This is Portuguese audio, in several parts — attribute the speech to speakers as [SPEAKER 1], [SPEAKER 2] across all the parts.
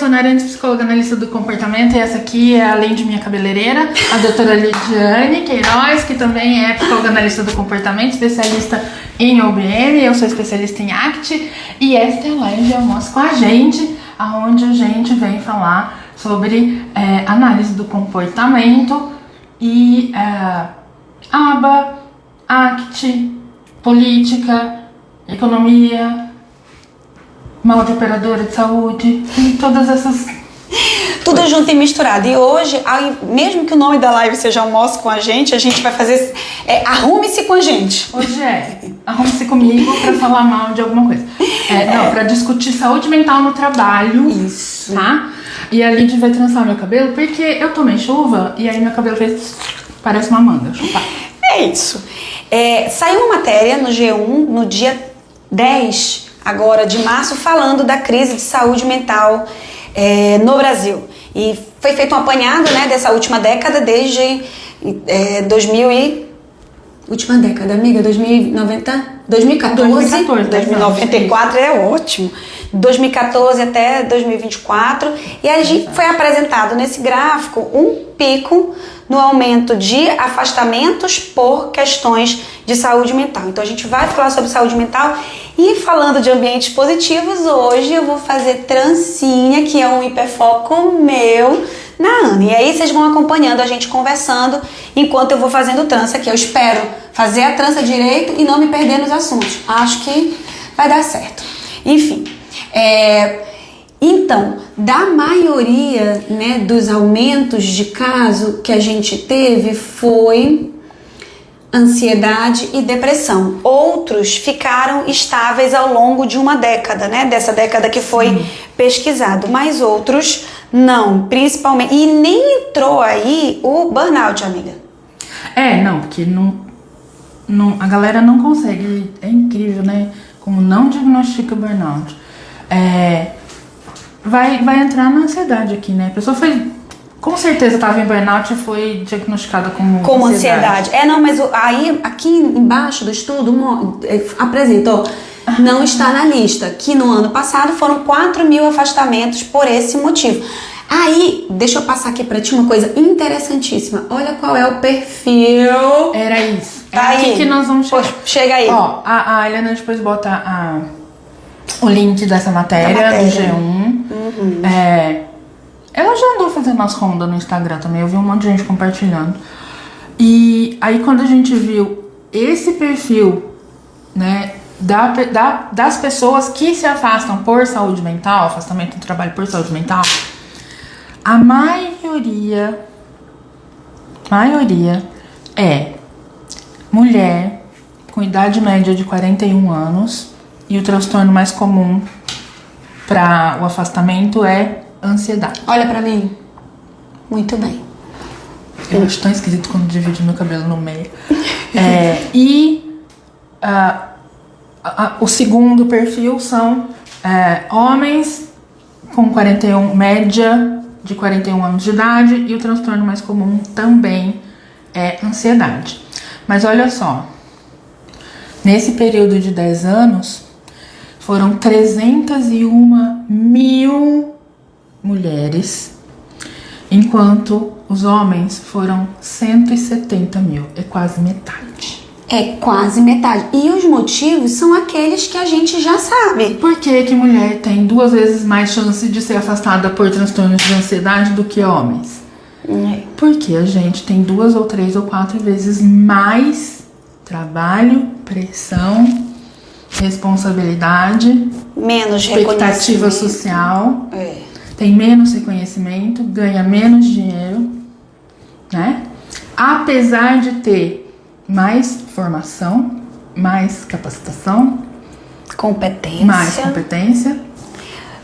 [SPEAKER 1] sou Narante, psicóloga analista do comportamento, e essa aqui é, além de minha cabeleireira, a doutora Lidiane Queiroz, que também é psicóloga analista do comportamento, especialista em OBM, eu sou especialista em ACT, e esta é a live de almoço com a gente, onde a gente vem falar sobre análise do comportamento e ABA, ACT, política, economia, mal de operadora de saúde, e todas essas...
[SPEAKER 2] Tudo junto e misturado. E hoje, mesmo que o nome da live seja Almoço com a gente vai fazer... Arrume-se com a gente.
[SPEAKER 1] Hoje arrume-se comigo pra falar mal de alguma coisa. Não, pra discutir saúde mental no trabalho.
[SPEAKER 2] Isso.
[SPEAKER 1] Tá? E a Lidy vai trançar meu cabelo, porque eu tomei chuva e aí meu cabelo parece uma manga, chupar.
[SPEAKER 2] É isso. Saiu uma matéria no G1 no dia 10 agora de março falando da crise de saúde mental no Brasil. E foi feito um apanhado, né, dessa última década, desde 2094 é ótimo. 2014 até 2024. E a gente foi apresentado nesse gráfico um pico no aumento de afastamentos por questões de saúde mental. Então a gente vai falar sobre saúde mental e falando de ambientes positivos, hoje eu vou fazer trancinha, que é um hiperfoco meu, na Ana. E aí vocês vão acompanhando a gente conversando enquanto eu vou fazendo trança, que eu espero fazer a trança direito e não me perder nos assuntos. Acho que vai dar certo. Enfim, então, da maioria, né, dos aumentos de caso que a gente teve foi ansiedade e depressão. Outros ficaram estáveis ao longo de uma década, né, dessa década que foi pesquisado, mas outros não, principalmente. E nem entrou aí o burnout, amiga.
[SPEAKER 1] Não, porque a galera não consegue, é incrível, né, como não diagnostica burnout. Vai entrar na ansiedade aqui, né? A pessoa com certeza estava em burnout e foi diagnosticada como
[SPEAKER 2] ansiedade. Não, mas aí aqui embaixo do estudo apresenta, não está na lista, que no ano passado foram 4.000 afastamentos por esse motivo. Aí, deixa eu passar aqui pra ti uma coisa interessantíssima. Olha qual é o perfil.
[SPEAKER 1] Era isso.
[SPEAKER 2] Tá
[SPEAKER 1] aqui
[SPEAKER 2] aí
[SPEAKER 1] que nós vamos chegar.
[SPEAKER 2] Chega aí.
[SPEAKER 1] Ó, a Helena depois bota o link dessa matéria do G1. Ela já andou fazendo as rondas no Instagram também, eu vi um monte de gente compartilhando. E aí quando a gente viu esse perfil, né, das pessoas que se afastam por saúde mental, afastamento do trabalho por saúde mental, a maioria é mulher com idade média de 41 anos, e o transtorno mais comum para o afastamento é ansiedade.
[SPEAKER 2] Olha pra mim. Muito bem.
[SPEAKER 1] Eu acho tão esquisito quando divide meu cabelo no meio. O segundo perfil são homens com média de 41 anos de idade, e o transtorno mais comum também é ansiedade. Mas olha só, nesse período de 10 anos, foram 301.000 mulheres, enquanto os homens foram 170.000. É quase metade.
[SPEAKER 2] É quase metade. E os motivos são aqueles que a gente já sabe.
[SPEAKER 1] Por que mulher tem 2 vezes mais chance de ser afastada por transtornos de ansiedade do que homens? Porque a gente tem 2 ou 3 ou 4 vezes mais trabalho, pressão, responsabilidade,
[SPEAKER 2] menos
[SPEAKER 1] expectativa social, tem menos reconhecimento, ganha menos dinheiro, né? Apesar de ter mais formação, mais capacitação, mais competência,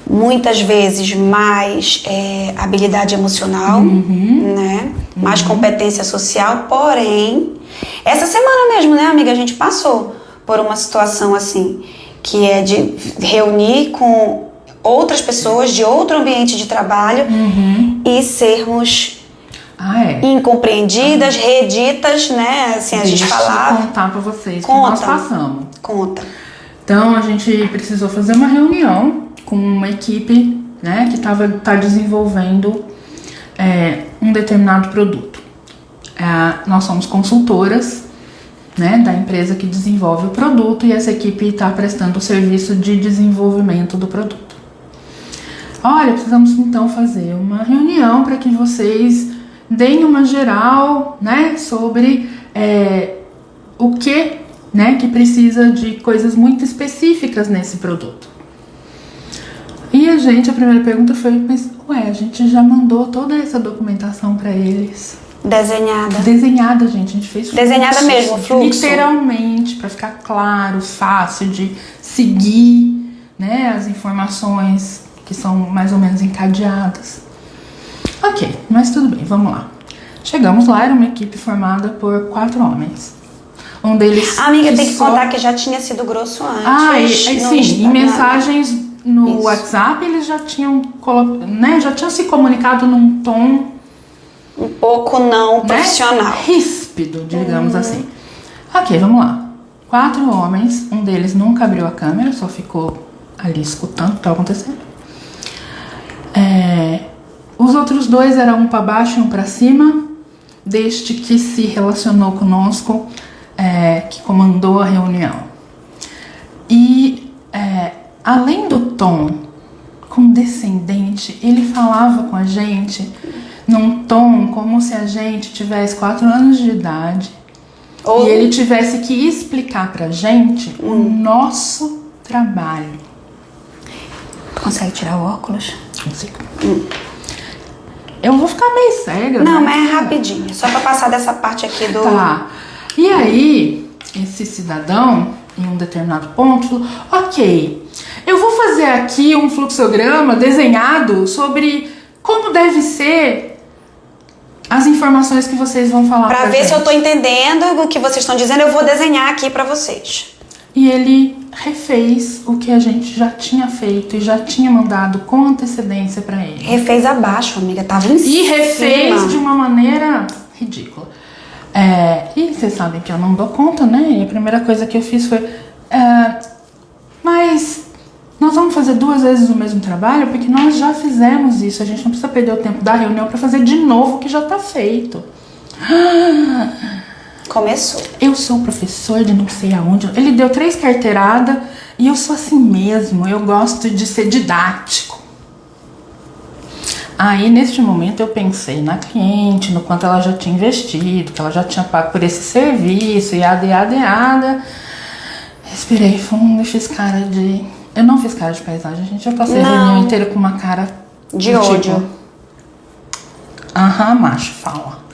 [SPEAKER 2] muitas vezes mais habilidade emocional, né? Mais competência social. Porém, essa semana mesmo, né, amiga, a gente passou por uma situação assim, que é de reunir com outras pessoas de outro ambiente de trabalho e sermos incompreendidas, reditas, né? Assim, a gente falava.
[SPEAKER 1] Deixa eu contar pra vocês que nós passamos.
[SPEAKER 2] Conta.
[SPEAKER 1] Então, a gente precisou fazer uma reunião com uma equipe né, que tá desenvolvendo um determinado produto. Nós somos consultoras, né, da empresa que desenvolve o produto e essa equipe está prestando o serviço de desenvolvimento do produto. Olha, precisamos então fazer uma reunião para que vocês deem uma geral, né, sobre o que, né, que precisa de coisas muito específicas nesse produto. E a primeira pergunta foi, mas a gente já mandou toda essa documentação para eles. Desenhada, gente. A gente fez fluxo.
[SPEAKER 2] Desenhada mesmo, fluxo.
[SPEAKER 1] Literalmente, para ficar claro, fácil de seguir, né, as informações que são mais ou menos encadeadas. Ok, mas tudo bem, vamos lá. Chegamos lá, era uma equipe formada por 4 homens. Um deles...
[SPEAKER 2] Amiga, tem que contar que já tinha sido grosso antes.
[SPEAKER 1] Sim, em mensagens no WhatsApp eles já tinham, né, já tinham se comunicado num tom...
[SPEAKER 2] um pouco não profissional.
[SPEAKER 1] Ríspido, digamos assim. Ok, vamos lá. 4 homens, um deles nunca abriu a câmera, só ficou ali escutando o que estava acontecendo. Os outros 2 eram um para baixo e um para cima, deste que se relacionou conosco, que comandou a reunião. E além do tom condescendente, ele falava com a gente num tom como se a gente tivesse 4 anos de idade e ele tivesse que explicar pra gente o nosso trabalho.
[SPEAKER 2] Consegue tirar o óculos?
[SPEAKER 1] Consigo. Eu vou ficar meio cega.
[SPEAKER 2] Não,
[SPEAKER 1] né?
[SPEAKER 2] mas é rapidinho, só pra passar dessa parte aqui do...
[SPEAKER 1] Tá. E aí, esse cidadão, em um determinado ponto, falou, ok, eu vou fazer aqui um fluxograma desenhado sobre como deve ser as informações que vocês vão falar
[SPEAKER 2] pra ver
[SPEAKER 1] gente.
[SPEAKER 2] se eu tô entendendo o que vocês estão dizendo, eu vou desenhar aqui pra vocês.
[SPEAKER 1] E ele refez o que a gente já tinha feito e já tinha mandado com antecedência pra ele.
[SPEAKER 2] Refez abaixo, amiga, tava em cima.
[SPEAKER 1] E refez de uma maneira ridícula. E vocês sabem que eu não dou conta, né? E a primeira coisa que eu fiz foi... mas nós vamos fazer 2 vezes o mesmo trabalho porque nós já fizemos isso. A gente não precisa perder o tempo da reunião pra fazer de novo o que já tá feito.
[SPEAKER 2] Começou.
[SPEAKER 1] Eu sou professor de não sei aonde. Ele deu 3 carteiradas e eu sou assim mesmo. Eu gosto de ser didático. Aí, neste momento, eu pensei na cliente, no quanto ela já tinha investido, que ela já tinha pago por esse serviço, yada. Respirei fundo e fiz cara de... Eu não fiz cara de paisagem, gente. Eu passei a reunião inteira com uma cara...
[SPEAKER 2] de ódio.
[SPEAKER 1] Macho, fala.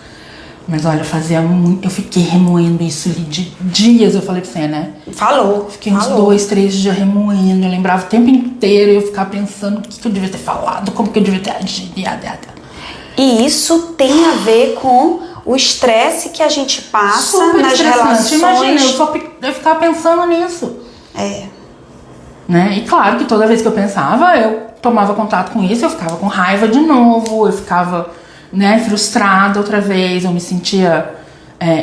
[SPEAKER 1] Mas olha, fazia muito... Eu fiquei remoendo isso ali de dias, eu falei pra você, né?
[SPEAKER 2] Falou.
[SPEAKER 1] Fiquei uns 2, 3 dias remoendo, eu lembrava o tempo inteiro e eu ficava pensando o que eu devia ter falado, como que eu devia ter agido,
[SPEAKER 2] E isso tem a ver com o estresse que a gente passa
[SPEAKER 1] super
[SPEAKER 2] nas relações.
[SPEAKER 1] Imagina, eu ficava pensando nisso. Né? E claro que toda vez que eu pensava, eu tomava contato com isso, eu ficava com raiva de novo, eu ficava... né, frustrada outra vez, eu me sentia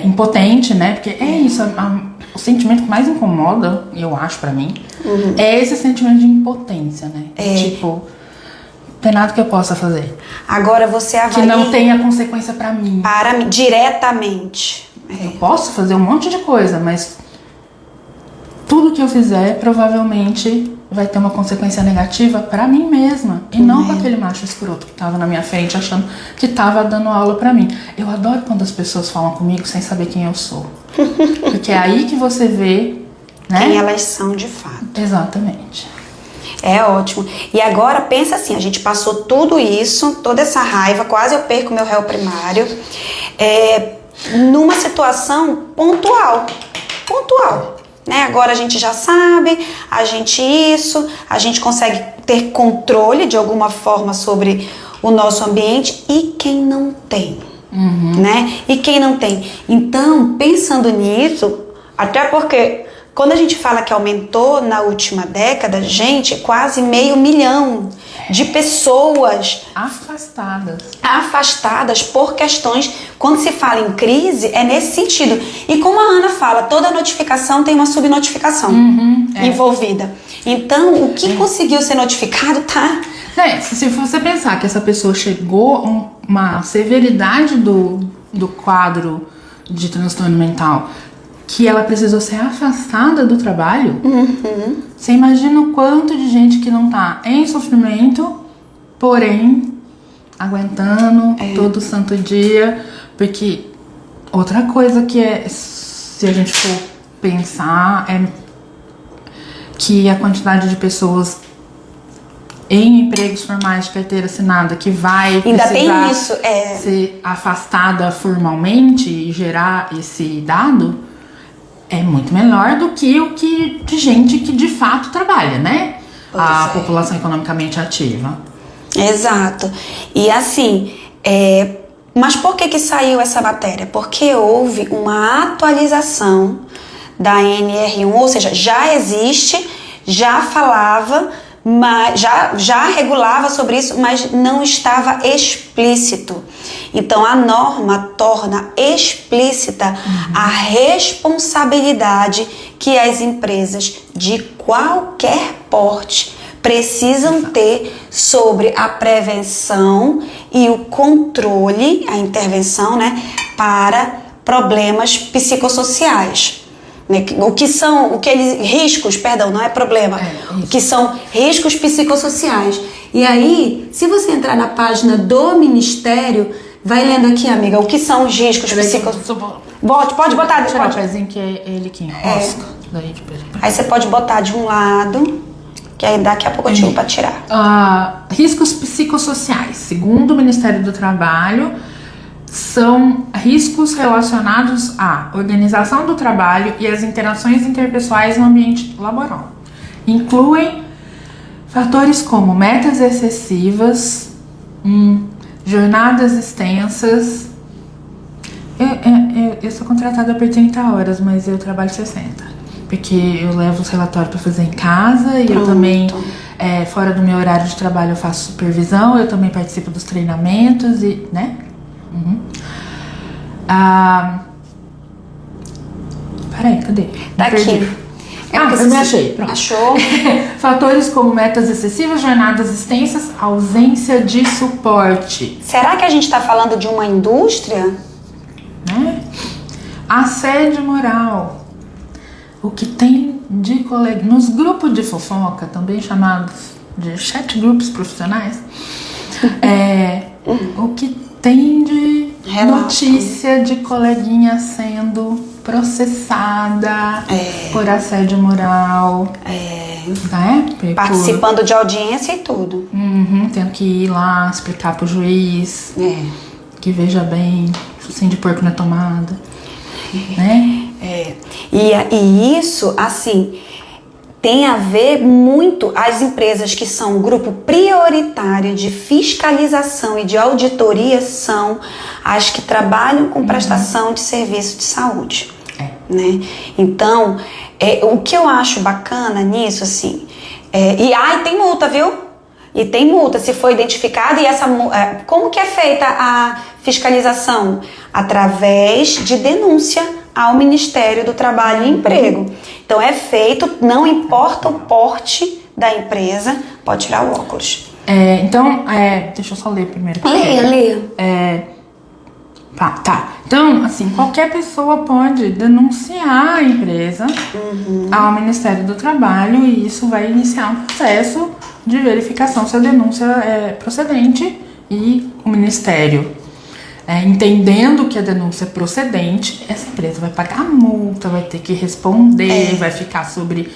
[SPEAKER 1] impotente, né, porque é isso, o sentimento que mais incomoda, eu acho pra mim, é esse sentimento de impotência, né, tipo, não tem nada que eu possa fazer.
[SPEAKER 2] Agora você avalia...
[SPEAKER 1] que não tenha consequência pra mim.
[SPEAKER 2] Para mim, diretamente.
[SPEAKER 1] Eu posso fazer um monte de coisa, mas tudo que eu fizer, provavelmente... vai ter uma consequência negativa pra mim mesma. E não com aquele macho escroto que tava na minha frente achando que tava dando aula pra mim. Eu adoro quando as pessoas falam comigo sem saber quem eu sou. Porque é aí que você vê, né?
[SPEAKER 2] Quem elas são de fato.
[SPEAKER 1] Exatamente.
[SPEAKER 2] É ótimo. E agora pensa assim, a gente passou tudo isso, toda essa raiva, quase eu perco meu réu primário, numa situação pontual. Né? Agora a gente já sabe, a gente consegue ter controle de alguma forma sobre o nosso ambiente. E quem não tem? Né? E quem não tem? Então, pensando nisso, até porque quando a gente fala que aumentou na última década, gente, quase 500 mil de pessoas afastadas por questões. Quando se fala em crise, é nesse sentido. E como a Ana fala, toda notificação tem uma subnotificação envolvida. Então, o que conseguiu ser notificado tá
[SPEAKER 1] Se você pensar que essa pessoa chegou a uma severidade do quadro de transtorno mental, que ela precisou ser afastada do trabalho, você imagina o quanto de gente que não tá em sofrimento, porém aguentando todo santo dia, porque outra coisa que se a gente for pensar, é que a quantidade de pessoas em empregos formais de carteira assinada que vai
[SPEAKER 2] ainda
[SPEAKER 1] precisar
[SPEAKER 2] tem isso,
[SPEAKER 1] ser afastada formalmente e gerar esse dado é muito menor do que o que de gente que de fato trabalha, né? A população economicamente ativa.
[SPEAKER 2] Exato. E assim, mas por que saiu essa matéria? Porque houve uma atualização da NR1, ou seja, já existe, já falava, mas já regulava sobre isso, mas não estava explícito. Então a norma torna explícita a responsabilidade que as empresas de qualquer porte precisam ter sobre a prevenção e o controle, a intervenção, né, para problemas psicossociais. Riscos, perdão, não é problema, o que são riscos psicossociais. E aí, se você entrar na página do Ministério, vai lendo aqui, amiga, o que são os riscos psicossociais. Pode botar,
[SPEAKER 1] tirar o pezinho que é ele que enrosca.
[SPEAKER 2] Aí você pode botar de um lado, que aí daqui a pouco eu tiro para tirar.
[SPEAKER 1] Riscos psicossociais, segundo o Ministério do Trabalho, são riscos relacionados à organização do trabalho e às interações interpessoais no ambiente laboral. Incluem fatores como metas excessivas, jornadas extensas. Eu sou contratada por 30 horas, mas eu trabalho 60. Porque eu levo os relatórios para fazer em casa e eu também, fora do meu horário de trabalho, eu faço supervisão, eu também participo dos treinamentos e, né? Peraí, cadê?
[SPEAKER 2] Tá aqui.
[SPEAKER 1] Eu me achei. Pronto.
[SPEAKER 2] Achou?
[SPEAKER 1] Fatores como metas excessivas, jornadas extensas, ausência de suporte.
[SPEAKER 2] Será que a gente está falando de uma indústria?
[SPEAKER 1] Né? Assédio moral. O que tem de colega nos grupos de fofoca, também chamados de chat groups profissionais, o que tem de notícia de coleguinha sendo processada por assédio moral, né?
[SPEAKER 2] Participando de audiência e tudo.
[SPEAKER 1] Tendo que ir lá explicar pro juiz que veja bem, focinho de porco na tomada, né?
[SPEAKER 2] E isso, assim, tem a ver muito, as empresas que são um grupo prioritário de fiscalização e de auditoria são as que trabalham com prestação de serviço de saúde. Né? Então, o que eu acho bacana nisso, assim, tem multa, viu? E tem multa se for identificada. E como que é feita a fiscalização? Através de denúncia ao Ministério do Trabalho e Emprego. Então é feito, não importa o porte da empresa, pode tirar o óculos.
[SPEAKER 1] Deixa eu só ler primeiro.
[SPEAKER 2] Leia.
[SPEAKER 1] Tá. Então, assim, qualquer pessoa pode denunciar a empresa ao Ministério do Trabalho e isso vai iniciar um processo de verificação se a denúncia é procedente e o Ministério, entendendo que a denúncia é procedente, essa empresa vai pagar a multa, vai ter que responder, vai ficar sob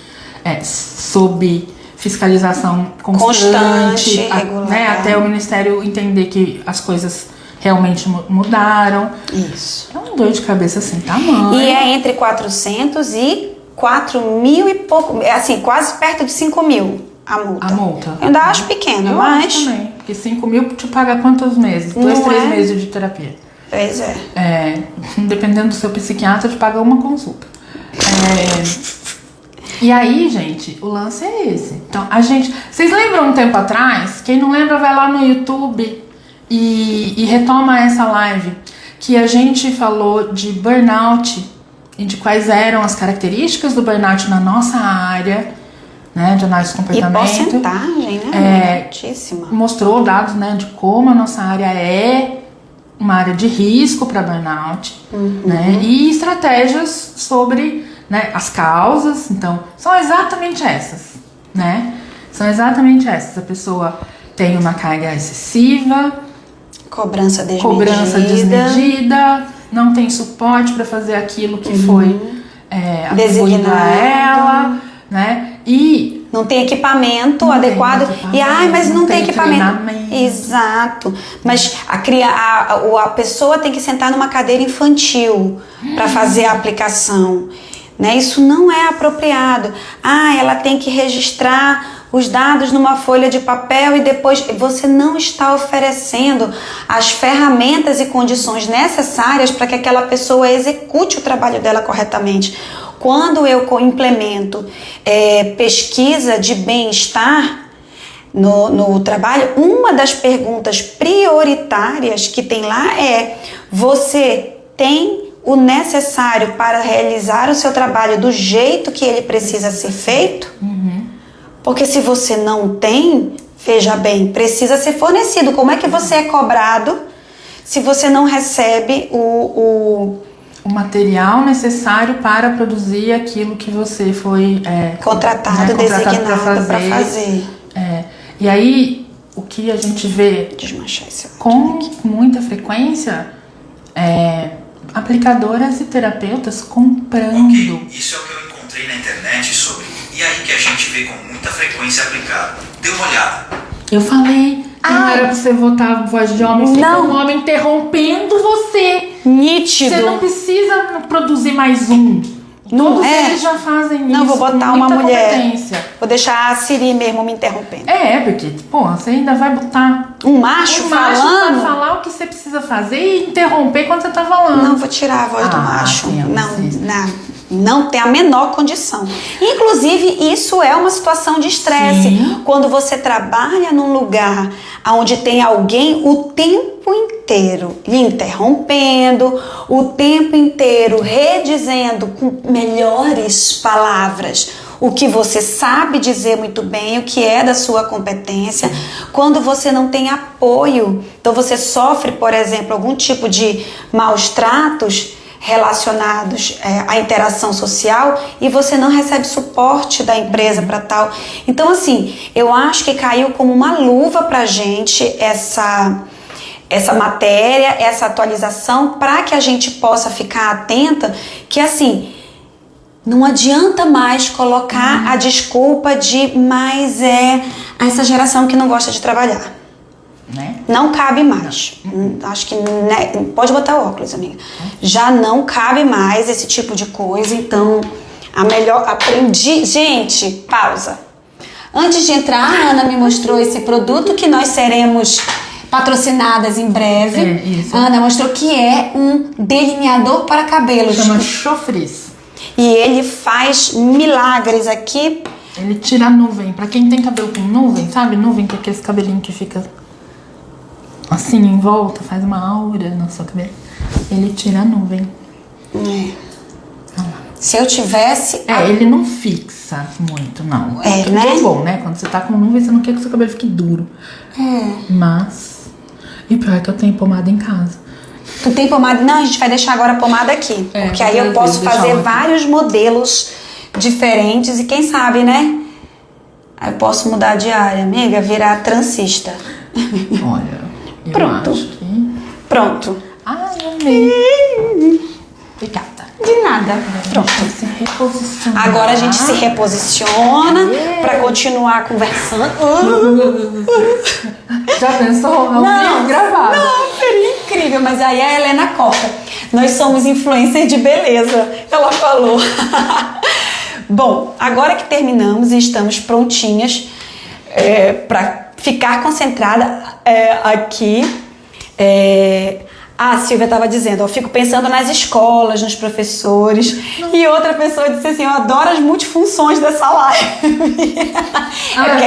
[SPEAKER 1] fiscalização constante
[SPEAKER 2] regular,
[SPEAKER 1] né, até o Ministério entender que as coisas realmente mudaram.
[SPEAKER 2] Isso.
[SPEAKER 1] É uma dor de cabeça sem tamanho.
[SPEAKER 2] E é entre 400 e 4 mil e pouco, assim, quase perto de 5 mil a multa. Eu ainda acho pequeno, mas...
[SPEAKER 1] acho também, porque 5 mil te paga quantos meses? 2, 3 meses de terapia.
[SPEAKER 2] Pois é.
[SPEAKER 1] Dependendo do seu psiquiatra, te paga uma consulta. E aí, gente, o lance é esse. Então, vocês lembram um tempo atrás? Quem não lembra, vai lá no YouTube e retoma essa live, que a gente falou de burnout e de quais eram as características do burnout na nossa área, né, de análise de
[SPEAKER 2] E
[SPEAKER 1] comportamento.
[SPEAKER 2] porcentagem, né? Altíssima.
[SPEAKER 1] Mostrou dados, né, de como a nossa área é uma área de risco para burnout, né, e estratégias sobre, né, as causas. Então, são exatamente essas, né? São exatamente essas. A pessoa tem uma carga excessiva,
[SPEAKER 2] Cobrança
[SPEAKER 1] cobrança desmedida, não tem suporte para fazer aquilo que foi atribuído a ela, né? E
[SPEAKER 2] não tem equipamento adequado. Mas não tem equipamento. Exato. Mas a pessoa tem que sentar numa cadeira infantil para fazer a aplicação, né? Isso não é apropriado. Ela tem que registrar os dados numa folha de papel e depois você não está oferecendo as ferramentas e condições necessárias para que aquela pessoa execute o trabalho dela corretamente. Quando eu implemento pesquisa de bem-estar no trabalho, uma das perguntas prioritárias que tem lá é: você tem o necessário para realizar o seu trabalho do jeito que ele precisa ser feito? Porque se você não tem, veja bem, precisa ser fornecido. Como é que você é cobrado se você não recebe o
[SPEAKER 1] material necessário para produzir aquilo que você foi
[SPEAKER 2] contratado designado para fazer?
[SPEAKER 1] E aí, o que a gente vê com muita frequência é aplicadoras e terapeutas comprando.
[SPEAKER 3] Ok, isso é o que eu encontrei na internet sobre. E aí que a gente vê com muita frequência aplicado. Dê uma olhada.
[SPEAKER 1] Eu falei, não era pra você votar voz de homem, fica um homem interrompendo você.
[SPEAKER 2] Nítido.
[SPEAKER 1] Você não precisa produzir mais um. Todos eles já fazem isso.
[SPEAKER 2] Não, vou botar
[SPEAKER 1] com
[SPEAKER 2] uma
[SPEAKER 1] muita
[SPEAKER 2] mulher.
[SPEAKER 1] competência.
[SPEAKER 2] Vou deixar a Siri mesmo me interrompendo.
[SPEAKER 1] Porque, você ainda vai botar
[SPEAKER 2] um macho falando?
[SPEAKER 1] Pra falar o que você precisa fazer e interromper quando você tá falando.
[SPEAKER 2] Não, vou tirar a voz do macho. Não tem a menor condição. Inclusive, isso é uma situação de estresse. Quando você trabalha num lugar onde tem alguém o tempo inteiro lhe interrompendo, o tempo inteiro redizendo com melhores palavras o que você sabe dizer muito bem, o que é da sua competência. Quando você não tem apoio, então você sofre, por exemplo, algum tipo de maus tratos relacionados à interação social e você não recebe suporte da empresa para tal. Então, assim, eu acho que caiu como uma luva pra gente essa matéria, essa atualização, para que a gente possa ficar atenta que, assim, não adianta mais colocar a desculpa de mas essa geração que não gosta de trabalhar.
[SPEAKER 1] Né?
[SPEAKER 2] Não cabe mais. Acho que, né, pode botar o óculos, amiga. Já não cabe mais esse tipo de coisa. Então, aprendi. Gente, pausa. Antes de entrar, a Ana me mostrou esse produto que nós seremos patrocinadas em breve. A Ana mostrou que é um delineador para cabelos.
[SPEAKER 1] Chama Chofris.
[SPEAKER 2] E ele faz milagres aqui.
[SPEAKER 1] Ele tira a nuvem. Pra quem tem cabelo com nuvem, sabe? Nuvem, que é aquele cabelinho que fica assim em volta, faz uma aura no seu cabelo. Ele tira a nuvem.
[SPEAKER 2] Se eu tivesse...
[SPEAKER 1] ele não fixa muito, não.
[SPEAKER 2] Né?
[SPEAKER 1] É bom, né? Quando você tá com nuvem, você não quer que o seu cabelo fique duro. Mas... E pior que eu tenho pomada em casa.
[SPEAKER 2] Tu tem pomada? Não, a gente vai deixar agora a pomada aqui. Porque aí eu posso fazer vários modelos diferentes e quem sabe, né? Aí eu posso mudar de área, amiga, virar transista.
[SPEAKER 1] Olha...
[SPEAKER 2] Pronto.
[SPEAKER 1] Pronto. Eu amei. Obrigada.
[SPEAKER 2] De nada. Pronto.
[SPEAKER 1] Se reposicionar.
[SPEAKER 2] Agora a gente se reposiciona pra continuar conversando.
[SPEAKER 1] Já pensou? Não, gravado.
[SPEAKER 2] Não, seria incrível. Mas aí a Helena corta. Nós somos influencers de beleza. Ela falou. Bom, agora que terminamos e estamos prontinhas pra ficar concentrada aqui. A Silvia estava dizendo, eu fico pensando nas escolas, nos professores. E outra pessoa disse assim, eu adoro as multifunções dessa live.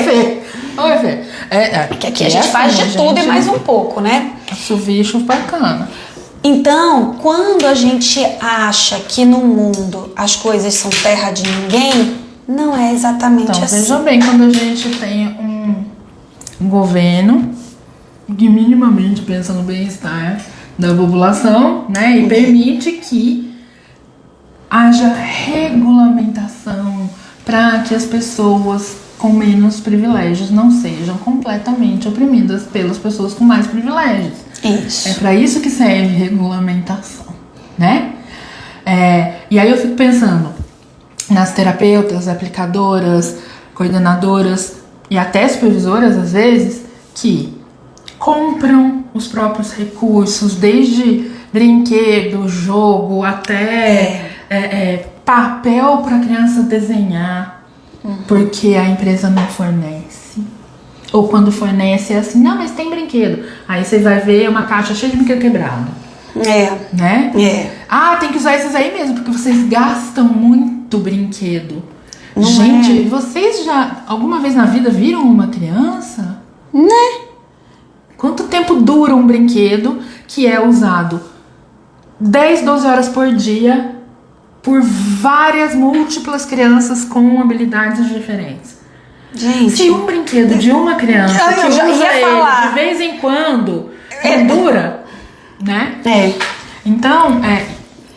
[SPEAKER 1] Fê. Oi, Fê.
[SPEAKER 2] Que aqui a gente faz de tudo e mais um pouco, né?
[SPEAKER 1] Chuvicho bacana.
[SPEAKER 2] Então, quando a gente acha que no mundo as coisas são terra de ninguém, Não é exatamente
[SPEAKER 1] Então,
[SPEAKER 2] assim.
[SPEAKER 1] veja bem, quando a gente tem um governo que minimamente pensa no bem-estar da população, né, e permite que haja regulamentação para que as pessoas com menos privilégios não sejam completamente oprimidas pelas pessoas com mais privilégios.
[SPEAKER 2] Isso.
[SPEAKER 1] É para isso que serve regulamentação, né? E aí eu fico pensando nas terapeutas, aplicadoras, coordenadoras e até supervisoras, às vezes, que compram os próprios recursos, desde brinquedo, jogo, até papel para a criança desenhar, porque a empresa não fornece. Ou quando fornece é assim, não, mas tem brinquedo. Aí você vai ver uma caixa cheia de brinquedo quebrado. Né? Tem que usar esses aí mesmo, porque vocês gastam muito brinquedo.
[SPEAKER 2] Não
[SPEAKER 1] Gente, vocês já alguma vez na vida viram uma criança?
[SPEAKER 2] Né?
[SPEAKER 1] Quanto tempo dura um brinquedo que é usado 10, 12 horas por dia por várias múltiplas crianças com habilidades diferentes?
[SPEAKER 2] Gente,
[SPEAKER 1] se um brinquedo de uma criança que
[SPEAKER 2] eu já
[SPEAKER 1] usa
[SPEAKER 2] ia
[SPEAKER 1] ele
[SPEAKER 2] falar.
[SPEAKER 1] de vez em quando não dura, né? Então,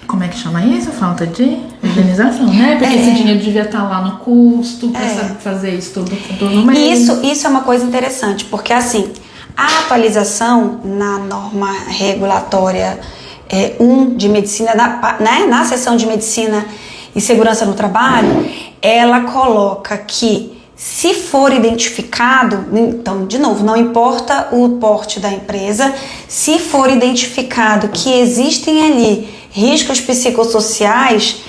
[SPEAKER 1] como é que chama isso? Falta de organização, né? Porque esse dinheiro devia estar lá no custo pra fazer isso tudo no mês.
[SPEAKER 2] Isso é uma coisa interessante, porque assim, a atualização na norma regulatória 1 de medicina, na seção de medicina e segurança no trabalho, ela coloca que se for identificado, então, de novo, não importa o porte da empresa, se for identificado que existem ali riscos psicossociais,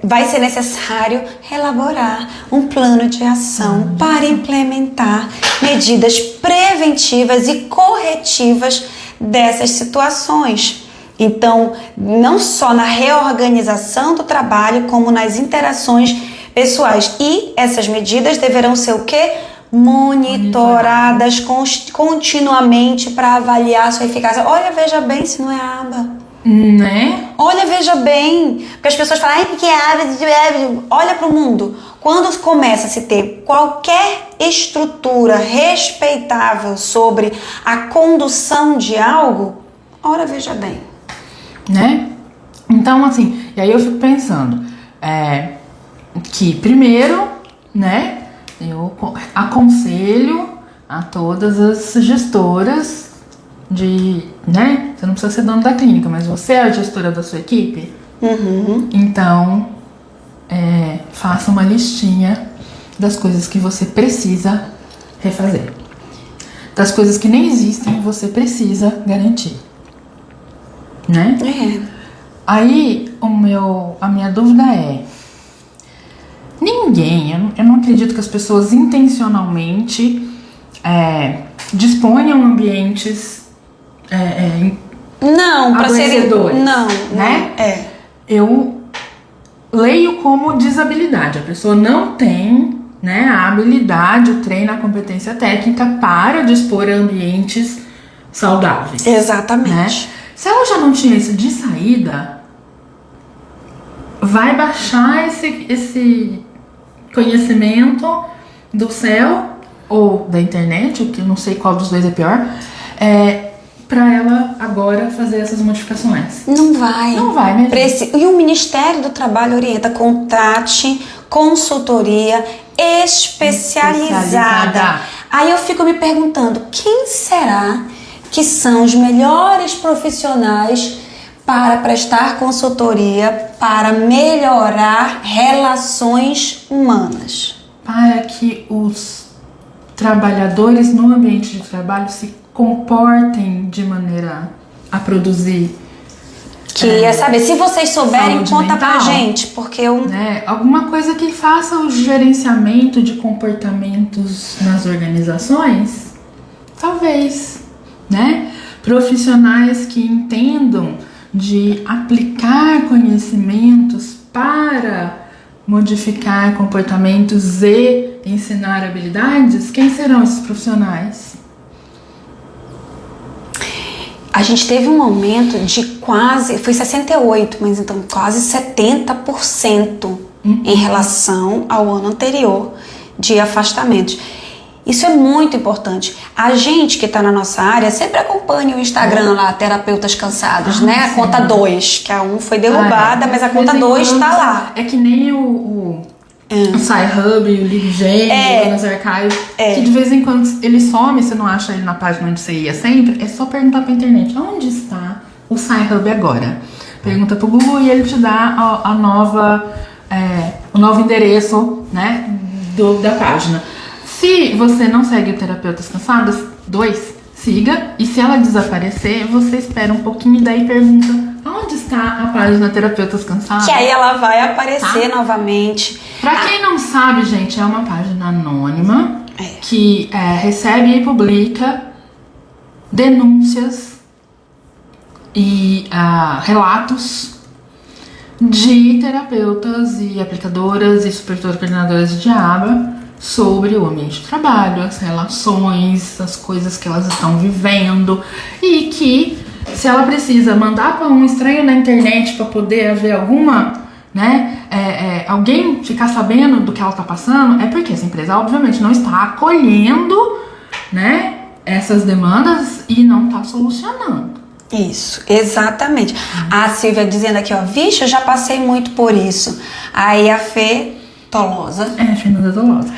[SPEAKER 2] vai ser necessário elaborar um plano de ação para implementar medidas preventivas e corretivas dessas situações. Então, não só na reorganização do trabalho, como nas interações pessoais. E essas medidas deverão ser o quê? Monitoradas continuamente para avaliar a sua eficácia. Olha, veja bem se não é aba.
[SPEAKER 1] Né?
[SPEAKER 2] Olha, veja bem. Porque as pessoas falam, porque é aba. Olha para o mundo. Quando começa a se ter qualquer estrutura respeitável sobre a condução de algo, ora, veja bem.
[SPEAKER 1] Né? Então, assim, e aí eu fico pensando que, primeiro, né, eu aconselho a todas as gestoras né, você não precisa ser dono da clínica, mas você é a gestora da sua equipe, então, faça uma listinha das coisas que você precisa refazer, das coisas que nem existem, você precisa garantir, né? Aí, a minha dúvida eu não acredito que as pessoas intencionalmente disponham ambientes
[SPEAKER 2] não, para serem
[SPEAKER 1] adoecedores,
[SPEAKER 2] não,
[SPEAKER 1] né? Eu leio como desabilidade. A pessoa não tem, né, a habilidade, o treino, a competência técnica para dispor ambientes saudáveis.
[SPEAKER 2] Exatamente.
[SPEAKER 1] Né? Se ela já não tinha isso de saída, vai baixar esse conhecimento do céu ou da internet, que eu não sei qual dos dois é pior, para ela agora fazer essas modificações.
[SPEAKER 2] Não vai.
[SPEAKER 1] Não vai mesmo.
[SPEAKER 2] E o Ministério do Trabalho orienta, contrate consultoria especializada. Aí eu fico me perguntando, quem será que são os melhores profissionais para prestar consultoria, para melhorar relações humanas? Para
[SPEAKER 1] que os trabalhadores no ambiente de trabalho se comportem de maneira a produzir.
[SPEAKER 2] Queria saber, se vocês souberem, conta mental, pra gente, porque eu...
[SPEAKER 1] alguma coisa que faça o gerenciamento de comportamentos nas organizações, talvez, né? Profissionais que entendam de aplicar conhecimentos para modificar comportamentos e ensinar habilidades. Quem serão esses profissionais?
[SPEAKER 2] A gente teve um aumento de quase, foi 68, mas então quase 70% em relação ao ano anterior de afastamentos. Isso é muito importante. A gente que está na nossa área sempre acompanha o Instagram lá, Terapeutas Cansados, né? A conta 2, que a 1 foi derrubada, mas a conta 2 está lá.
[SPEAKER 1] É que nem o Sci-Hub, o LibGen, o Buenos Archives, que de vez em quando ele some, você não acha ele na página onde você ia sempre, é só perguntar pra internet, onde está o Sci-Hub agora? Pergunta pro Google e ele te dá o novo endereço, né, da página. Se você não segue o Terapeutas Cansados, 2, siga. E se ela desaparecer, você espera um pouquinho e daí pergunta onde está a página Terapeutas Cansados.
[SPEAKER 2] Que aí ela vai aparecer novamente.
[SPEAKER 1] Pra quem não sabe, gente, é uma página anônima que recebe e publica denúncias e relatos de terapeutas e aplicadoras e supervisores coordenadoras de aba sobre o ambiente de trabalho, as relações, as coisas que elas estão vivendo, e que se ela precisa mandar para um estranho na internet para poder haver alguma, né, alguém ficar sabendo do que ela está passando, é porque essa empresa obviamente não está acolhendo, né, essas demandas e não está solucionando.
[SPEAKER 2] Isso, exatamente. A Silvia dizendo aqui, ó, vixe, eu já passei muito por isso. Aí a Fê Tolosa.
[SPEAKER 1] Fernanda Tolosa.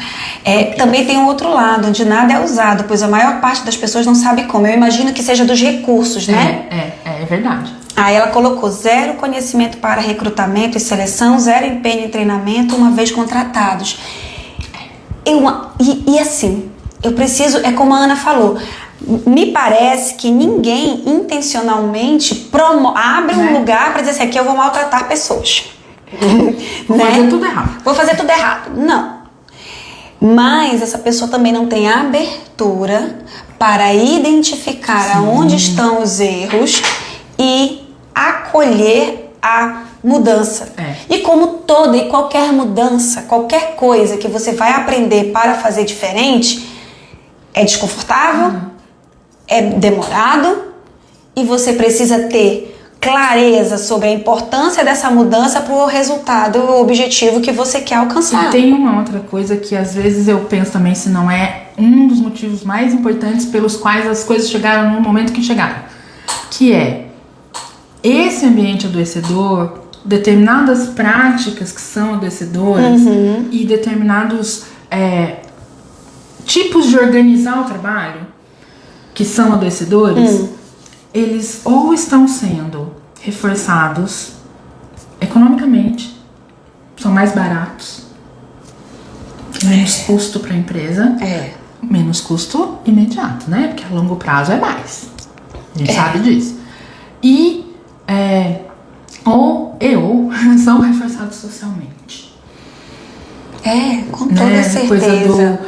[SPEAKER 2] Também tem um outro lado, onde nada é usado, pois a maior parte das pessoas não sabe como. Eu imagino que seja dos recursos, né?
[SPEAKER 1] É verdade.
[SPEAKER 2] Aí ela colocou 0 conhecimento para recrutamento e seleção, 0 empenho em treinamento, uma vez contratados. E assim, eu preciso, é como a Ana falou, me parece que ninguém intencionalmente abre um lugar para dizer assim, aqui eu vou maltratar pessoas.
[SPEAKER 1] Vou fazer tudo errado.
[SPEAKER 2] Vou fazer tudo errado. Não. Mas essa pessoa também não tem abertura para identificar aonde estão os erros e acolher a mudança. E como toda e qualquer mudança, qualquer coisa que você vai aprender para fazer diferente, é desconfortável, é demorado e você precisa ter clareza sobre a importância dessa mudança para o resultado, o objetivo que você quer alcançar.
[SPEAKER 1] E tem uma outra coisa que às vezes eu penso também se não é um dos motivos mais importantes pelos quais as coisas chegaram no momento que chegaram, que é esse ambiente adoecedor, determinadas práticas que são adoecedoras e determinados tipos de organizar o trabalho que são adoecedores, eles ou estão sendo reforçados economicamente, são mais baratos, menos custo para a empresa, menos custo imediato, né? Porque a longo prazo é mais, a gente sabe disso. E ou são reforçados socialmente.
[SPEAKER 2] Com toda certeza.
[SPEAKER 1] Coisa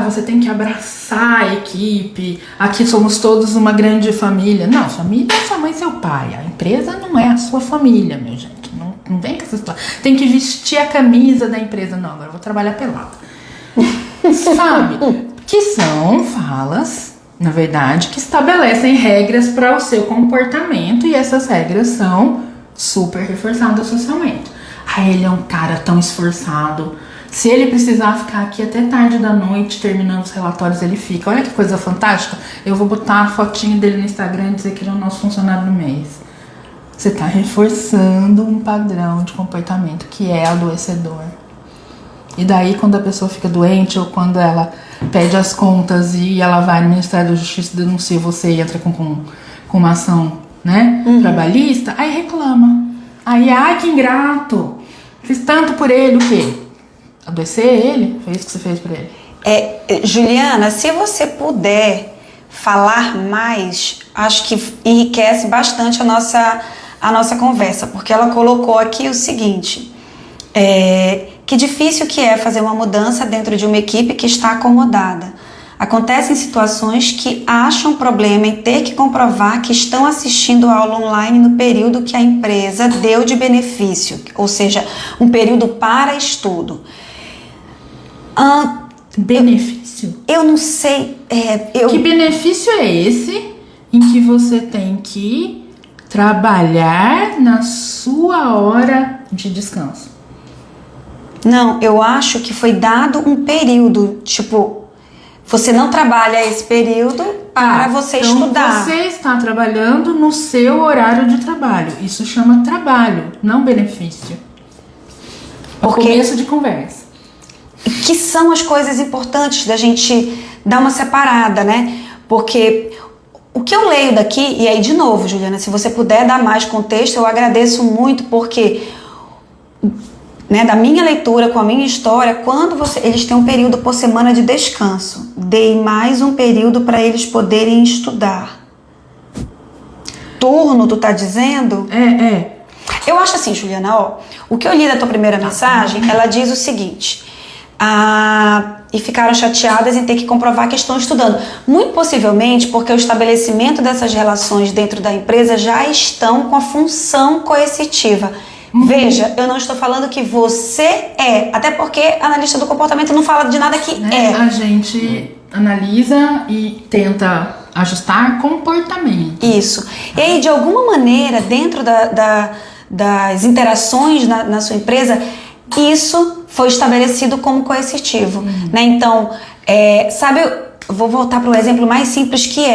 [SPEAKER 1] você tem que abraçar a equipe, aqui somos todos uma grande família. Não, família é sua mãe e seu pai, a empresa não é a sua família, meu gente, não vem com essa história. Tem que vestir a camisa da empresa, não, agora eu vou trabalhar pelado. Sabe? Que são falas, na verdade, que estabelecem regras para o seu comportamento e essas regras são super reforçadas socialmente. Ele é um cara tão esforçado. Se ele precisar ficar aqui até tarde da noite terminando os relatórios, ele fica. Olha que coisa fantástica. Eu vou botar a fotinho dele no Instagram e dizer que ele é o nosso funcionário do mês. Você está reforçando um padrão de comportamento que é adoecedor. E daí, quando a pessoa fica doente ou quando ela pede as contas e ela vai no Ministério da Justiça e denuncia você e entra com uma ação, né, trabalhista, aí reclama. Aí, que ingrato. Fiz tanto por ele, o quê? Adoecer ele? Foi isso que você fez por ele?
[SPEAKER 2] Juliana, se você puder falar mais, acho que enriquece bastante a nossa conversa, porque ela colocou aqui o seguinte, que difícil que é fazer uma mudança dentro de uma equipe que está acomodada. Acontecem situações que acham problema em ter que comprovar que estão assistindo a aula online no período que a empresa deu de benefício, ou seja, um período para estudo.
[SPEAKER 1] Benefício?
[SPEAKER 2] Eu não sei.
[SPEAKER 1] Que benefício é esse em que você tem que trabalhar na sua hora de descanso?
[SPEAKER 2] Não, eu acho que foi dado um período, tipo, você não trabalha esse período para você
[SPEAKER 1] então
[SPEAKER 2] estudar.
[SPEAKER 1] Você está trabalhando no seu horário de trabalho. Isso chama trabalho, não benefício.
[SPEAKER 2] Porque-
[SPEAKER 1] Começo de conversa.
[SPEAKER 2] Que são as coisas importantes da gente dar uma separada, né? Porque o que eu leio daqui, e aí de novo, Juliana, se você puder dar mais contexto, eu agradeço muito, porque né, da minha leitura com a minha história, quando eles têm um período por semana de descanso, dei mais um período para eles poderem estudar. Turno, tu tá dizendo?
[SPEAKER 1] É.
[SPEAKER 2] Eu acho assim, Juliana, ó, o que eu li da tua primeira mensagem, ela diz o seguinte: e ficaram chateadas em ter que comprovar que estão estudando. Muito possivelmente porque o estabelecimento dessas relações dentro da empresa já estão com a função coercitiva. Veja, eu não estou falando que você é, até porque analista do comportamento não fala de nada que é.
[SPEAKER 1] A gente analisa e tenta ajustar comportamento.
[SPEAKER 2] Isso. E aí, de alguma maneira, dentro das interações na sua empresa, isso foi estabelecido como coercitivo, né? Então, sabe, eu vou voltar para o exemplo mais simples que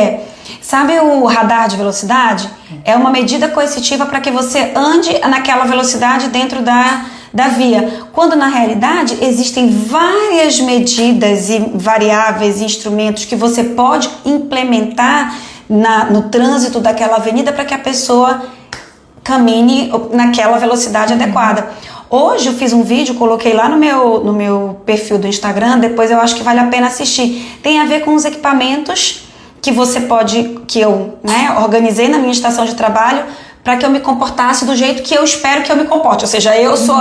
[SPEAKER 2] sabe o radar de velocidade? É uma medida coercitiva para que você ande naquela velocidade dentro da via. Quando na realidade existem várias medidas e variáveis e instrumentos que você pode implementar no trânsito daquela avenida para que a pessoa caminhe naquela velocidade adequada. Hoje eu fiz um vídeo, coloquei lá no meu perfil do Instagram, depois eu acho que vale a pena assistir. Tem a ver com os equipamentos que eu organizei na minha estação de trabalho para que eu me comportasse do jeito que eu espero que eu me comporte. Ou seja, eu sou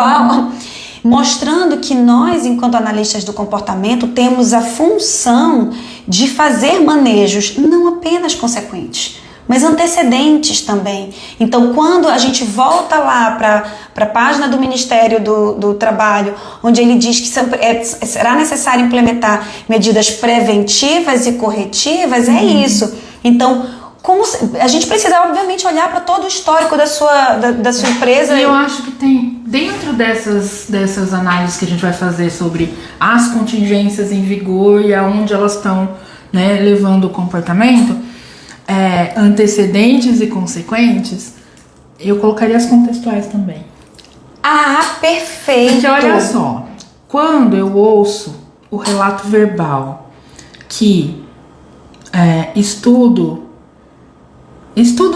[SPEAKER 2] mostrando que nós, enquanto analistas do comportamento, temos a função de fazer manejos não apenas consequentes, mas antecedentes também. Então, quando a gente volta lá para a página do Ministério do Trabalho, onde ele diz que será necessário implementar medidas preventivas e corretivas, é isso. Então, a gente precisa, obviamente, olhar para todo o histórico da sua empresa.
[SPEAKER 1] E eu acho que tem, dentro dessas análises que a gente vai fazer sobre as contingências em vigor e aonde elas estão, né, levando o comportamento, antecedentes e consequentes, eu colocaria as contextuais também.
[SPEAKER 2] Perfeito!
[SPEAKER 1] Porque olha só, quando eu ouço o relato verbal que estudo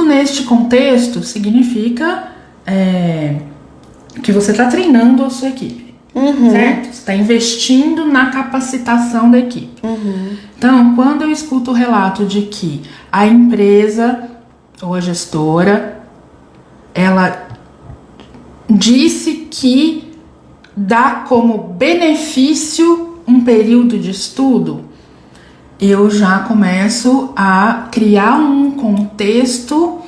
[SPEAKER 1] neste contexto significa que você está treinando a sua equipe, certo? Você está investindo na capacitação da equipe. Então, quando eu escuto o relato de que a empresa ou a gestora, ela disse que dá como benefício um período de estudo, eu já começo a criar um contexto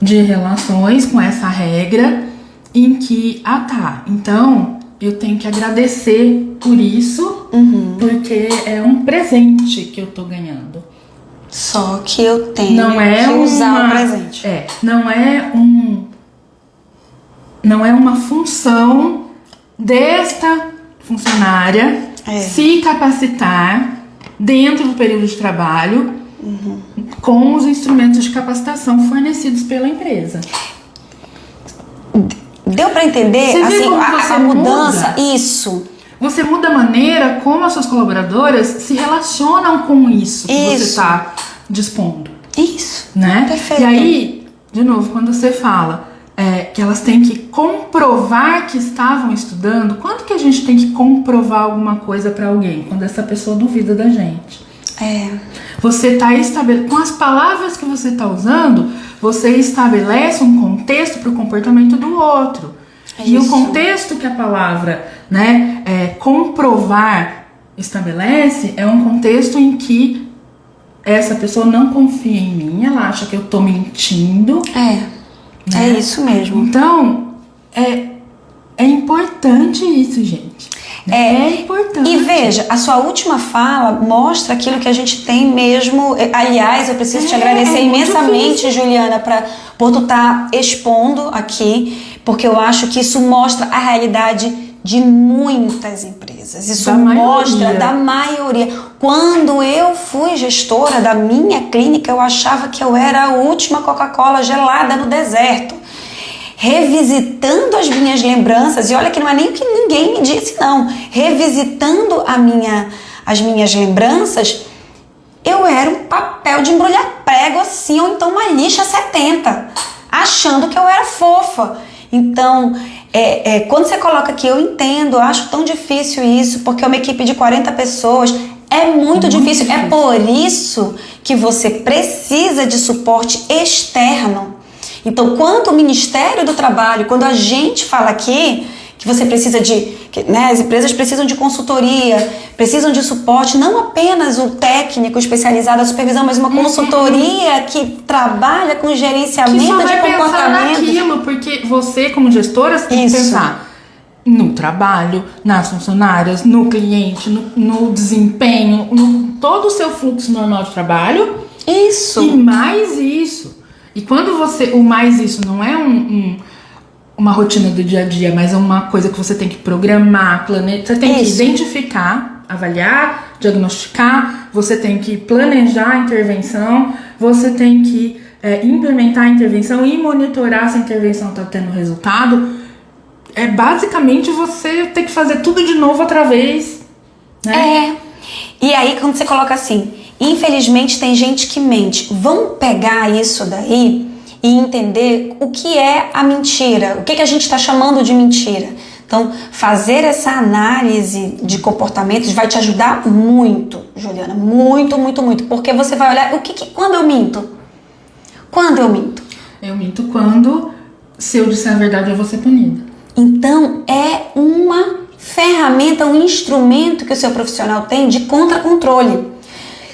[SPEAKER 1] de relações com essa regra em que, então eu tenho que agradecer por isso, porque é um presente que eu tô ganhando.
[SPEAKER 2] Só que eu tenho que usar o presente.
[SPEAKER 1] Não é uma função desta funcionária se capacitar dentro do período de trabalho com os instrumentos de capacitação fornecidos pela empresa.
[SPEAKER 2] Deu para entender?
[SPEAKER 1] Você vê
[SPEAKER 2] assim,
[SPEAKER 1] como
[SPEAKER 2] a mudança,
[SPEAKER 1] muda?
[SPEAKER 2] Isso.
[SPEAKER 1] Você muda a maneira como as suas colaboradoras se relacionam com isso que você está dispondo.
[SPEAKER 2] Isso.
[SPEAKER 1] Né?
[SPEAKER 2] Perfeito.
[SPEAKER 1] E aí, de novo, quando você fala que elas têm que comprovar que estavam estudando, quando que a gente tem que comprovar alguma coisa para alguém? Quando essa pessoa duvida da gente. Você está com as palavras que você está usando, você estabelece um contexto para o comportamento do outro. E o contexto que a palavra, comprovar estabelece é um contexto em que essa pessoa não confia em mim, ela acha que eu tô mentindo.
[SPEAKER 2] É isso mesmo.
[SPEAKER 1] Então, é importante isso, gente. É importante.
[SPEAKER 2] E veja, a sua última fala mostra aquilo que a gente tem mesmo. Aliás, eu preciso te agradecer imensamente, Juliana, por tu estar expondo aqui, porque eu acho que isso mostra a realidade de muitas empresas. Isso
[SPEAKER 1] Da
[SPEAKER 2] mostra
[SPEAKER 1] maioria.
[SPEAKER 2] da maioria. Quando eu fui gestora da minha clínica, eu achava que eu era a última Coca-Cola gelada no deserto. Revisitando as minhas lembranças, e olha que não é nem o que ninguém me disse, não. Revisitando as minhas lembranças, eu era um papel de embrulhar prego assim, ou então uma lixa 70, achando que eu era fofa. Então, quando você coloca aqui, eu entendo, eu acho tão difícil isso, porque é uma equipe de 40 pessoas, é muito difícil. É por isso que você precisa de suporte externo. Então, quando o Ministério do Trabalho, quando a gente fala aqui que você precisa as empresas precisam de consultoria, precisam de suporte, não apenas o técnico especializado, a supervisão, mas uma consultoria que trabalha com gerenciamento
[SPEAKER 1] Que só
[SPEAKER 2] de
[SPEAKER 1] vai pensar
[SPEAKER 2] comportamento.
[SPEAKER 1] naquilo, porque você, como gestora, você tem que
[SPEAKER 2] Isso.
[SPEAKER 1] pensar no trabalho, nas funcionárias, no cliente, no desempenho, no todo o seu fluxo normal de trabalho.
[SPEAKER 2] Isso.
[SPEAKER 1] E mais isso. E quando o mais isso não é uma rotina do dia a dia, mas é uma coisa que você tem que programar, planejar, você tem
[SPEAKER 2] Isso.
[SPEAKER 1] que identificar, avaliar, diagnosticar, você tem que planejar a intervenção, você tem que implementar a intervenção e monitorar se a intervenção está tendo resultado. É basicamente você ter que fazer tudo de novo outra vez, né?
[SPEAKER 2] E aí, quando você coloca assim, infelizmente tem gente que mente. Vamos pegar isso daí e entender o que é a mentira, o que a gente está chamando de mentira. Então, fazer essa análise de comportamentos vai te ajudar muito, Juliana, muito, muito, muito, porque você vai olhar quando eu minto. Quando eu minto?
[SPEAKER 1] Eu minto quando, se eu disser a verdade, eu vou ser punida.
[SPEAKER 2] Então, é uma ferramenta, um instrumento que o seu profissional tem de contra-controle.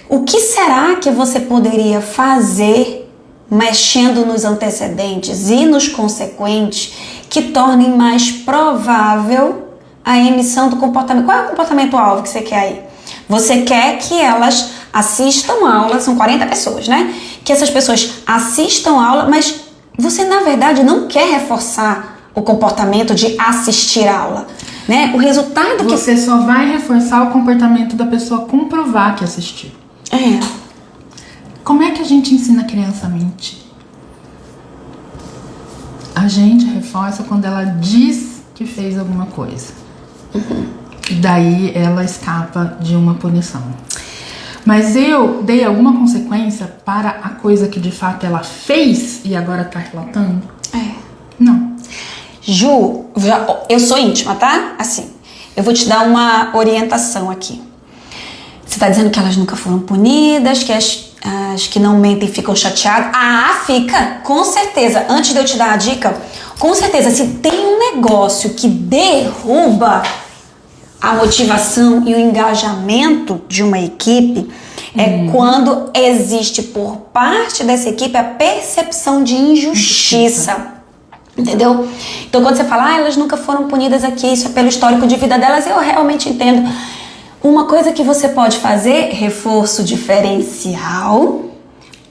[SPEAKER 2] O que será que você poderia fazer mexendo nos antecedentes e nos consequentes que tornem mais provável a emissão do comportamento? Qual é o comportamento-alvo que você quer aí? Você quer que elas assistam aula, são 40 pessoas, né? Que essas pessoas assistam aula, mas você, na verdade, não quer reforçar o comportamento de assistir a aula, né? O resultado que...
[SPEAKER 1] Você só vai reforçar o comportamento da pessoa comprovar que assistiu. Como é que a gente ensina a criança a mentir? A gente reforça quando ela diz que fez alguma coisa. E daí ela escapa de uma punição. Mas eu dei alguma consequência para a coisa que de fato ela fez e agora tá relatando? Não.
[SPEAKER 2] Ju, eu sou íntima, tá? Assim, eu vou te dar uma orientação aqui. Você tá dizendo que elas nunca foram punidas, que as que não mentem ficam chateadas. Fica, com certeza. Antes de eu te dar a dica, com certeza, se tem um negócio que derruba a motivação e o engajamento de uma equipe, é quando existe por parte dessa equipe a percepção de injustiça. Entendeu? Então, quando você fala, elas nunca foram punidas aqui, isso é pelo histórico de vida delas, eu realmente entendo. Uma coisa que você pode fazer, reforço diferencial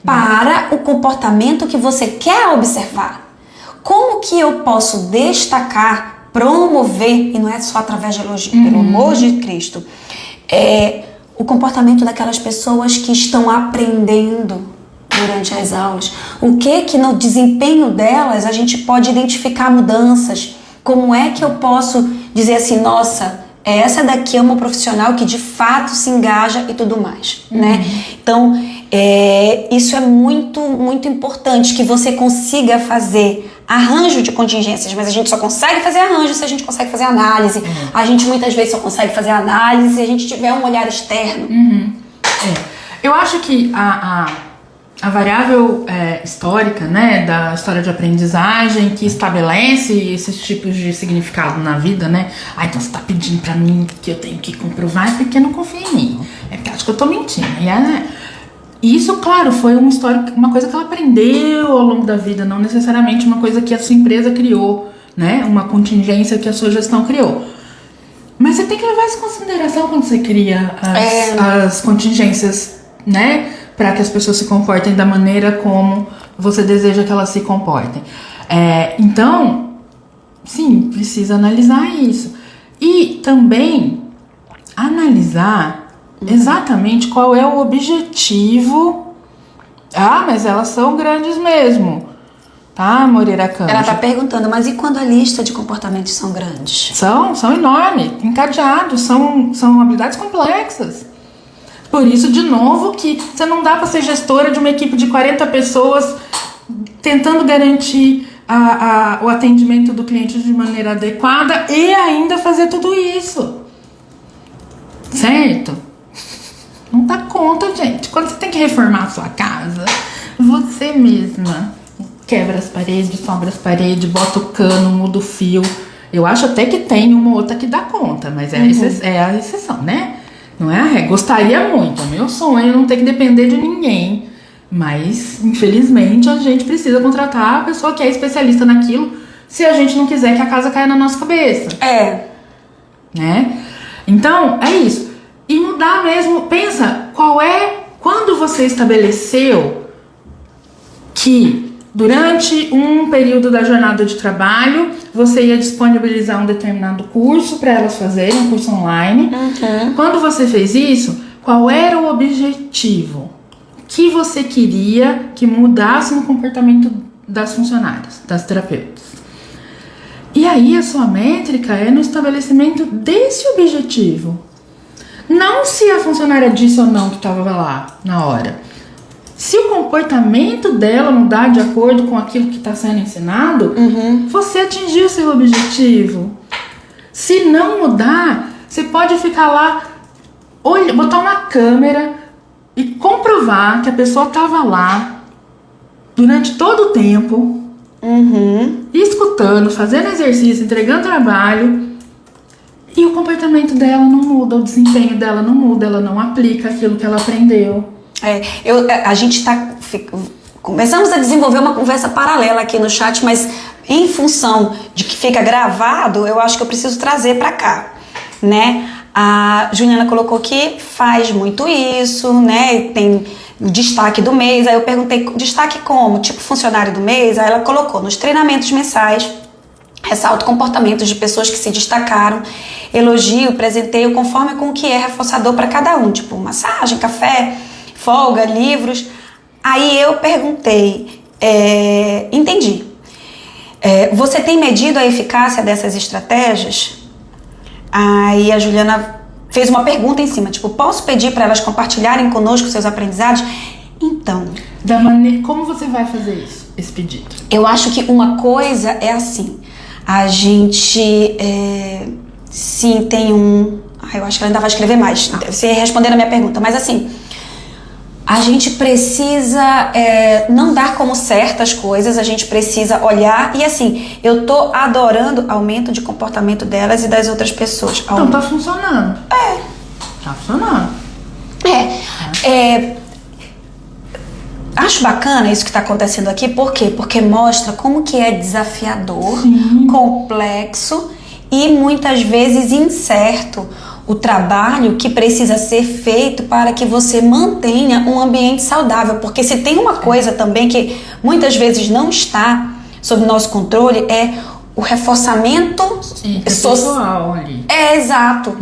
[SPEAKER 2] para o comportamento que você quer observar. Como que eu posso destacar, promover, e não é só através de elogio, pelo amor de Cristo, o comportamento daquelas pessoas que estão aprendendo durante as aulas. O que no desempenho delas a gente pode identificar mudanças? Como é que eu posso dizer assim, nossa, essa daqui é uma profissional que de fato se engaja e tudo mais, né? Então, isso é muito, muito importante, que você consiga fazer arranjo de contingências, mas a gente só consegue fazer arranjo se a gente consegue fazer análise. A gente muitas vezes só consegue fazer análise se a gente tiver um olhar externo.
[SPEAKER 1] Eu acho que a variável histórica, né, da história de aprendizagem que estabelece esses tipos de significado na vida, né? Então você tá pedindo pra mim que eu tenho que comprovar, é porque não confia em mim. É porque acho que eu tô mentindo. E isso, claro, foi uma coisa que ela aprendeu ao longo da vida, não necessariamente uma coisa que a sua empresa criou, né? Uma contingência que a sua gestão criou. Mas você tem que levar isso em consideração quando você cria as contingências, né? Para que as pessoas se comportem da maneira como você deseja que elas se comportem. Então, sim, precisa analisar isso. E também analisar exatamente qual é o objetivo. Ah, mas elas são grandes mesmo, tá, Moreira Cândido?
[SPEAKER 2] Ela tá perguntando, mas e quando a lista de comportamentos são grandes?
[SPEAKER 1] São enormes, encadeados, são habilidades complexas. Por isso, de novo, que você não dá para ser gestora de uma equipe de 40 pessoas tentando garantir o atendimento do cliente de maneira adequada e ainda fazer tudo isso. Certo? Não dá conta, gente. Quando você tem que reformar a sua casa, você mesma quebra as paredes, sobra as paredes, bota o cano, muda o fio. Eu acho até que tem uma ou outra que dá conta, mas é a exceção, né? Não é a regra. Gostaria muito. É meu sonho não ter que depender de ninguém. Mas, infelizmente, a gente precisa contratar a pessoa que é especialista naquilo se a gente não quiser que a casa caia na nossa cabeça. Né? Então, é isso. E mudar mesmo. Pensa, quando você estabeleceu que durante um período da jornada de trabalho você ia disponibilizar um determinado curso para elas fazerem, um curso online. Quando você fez isso, qual era o objetivo? O que você queria que mudasse no comportamento das funcionárias, das terapeutas? E aí a sua métrica é no estabelecimento desse objetivo. Não se a funcionária disse ou não que estava lá na hora. Se o comportamento dela mudar de acordo com aquilo que está sendo ensinado, você atingiu seu objetivo. Se não mudar, você pode ficar lá, botar uma câmera e comprovar que a pessoa estava lá durante todo o tempo, escutando, fazendo exercício, entregando trabalho, e o comportamento dela não muda, o desempenho dela não muda, ela não aplica aquilo que ela aprendeu.
[SPEAKER 2] A gente começamos a desenvolver uma conversa paralela aqui no chat, mas em função de que fica gravado, eu acho que eu preciso trazer para cá, né? A Juliana colocou que faz muito isso, né? Tem o destaque do mês. Aí eu perguntei, destaque como? Tipo funcionário do mês? Aí ela colocou nos treinamentos mensais, ressalto comportamentos de pessoas que se destacaram, elogio, presenteio conforme com o que é reforçador para cada um, tipo massagem, café, folga, livros. Aí eu perguntei, entendi. Você tem medido a eficácia dessas estratégias? Aí a Juliana fez uma pergunta em cima, tipo, posso pedir para elas compartilharem conosco seus aprendizados? Então,
[SPEAKER 1] como você vai fazer isso, esse pedido?
[SPEAKER 2] Eu acho que uma coisa é assim, a gente, sim, tem eu acho que ela ainda vai escrever mais, deve ser respondendo a minha pergunta, mas assim, a gente precisa não dar como certas coisas, a gente precisa olhar e assim, eu tô adorando o aumento de comportamento delas e das outras pessoas.
[SPEAKER 1] Então tá funcionando. Tá funcionando.
[SPEAKER 2] Acho bacana isso que está acontecendo aqui, por quê? Porque mostra como que é desafiador, complexo e muitas vezes incerto o trabalho que precisa ser feito para que você mantenha um ambiente saudável. Porque se tem uma coisa também que muitas vezes não está sob nosso controle, é o reforçamento
[SPEAKER 1] social ali.
[SPEAKER 2] Exato.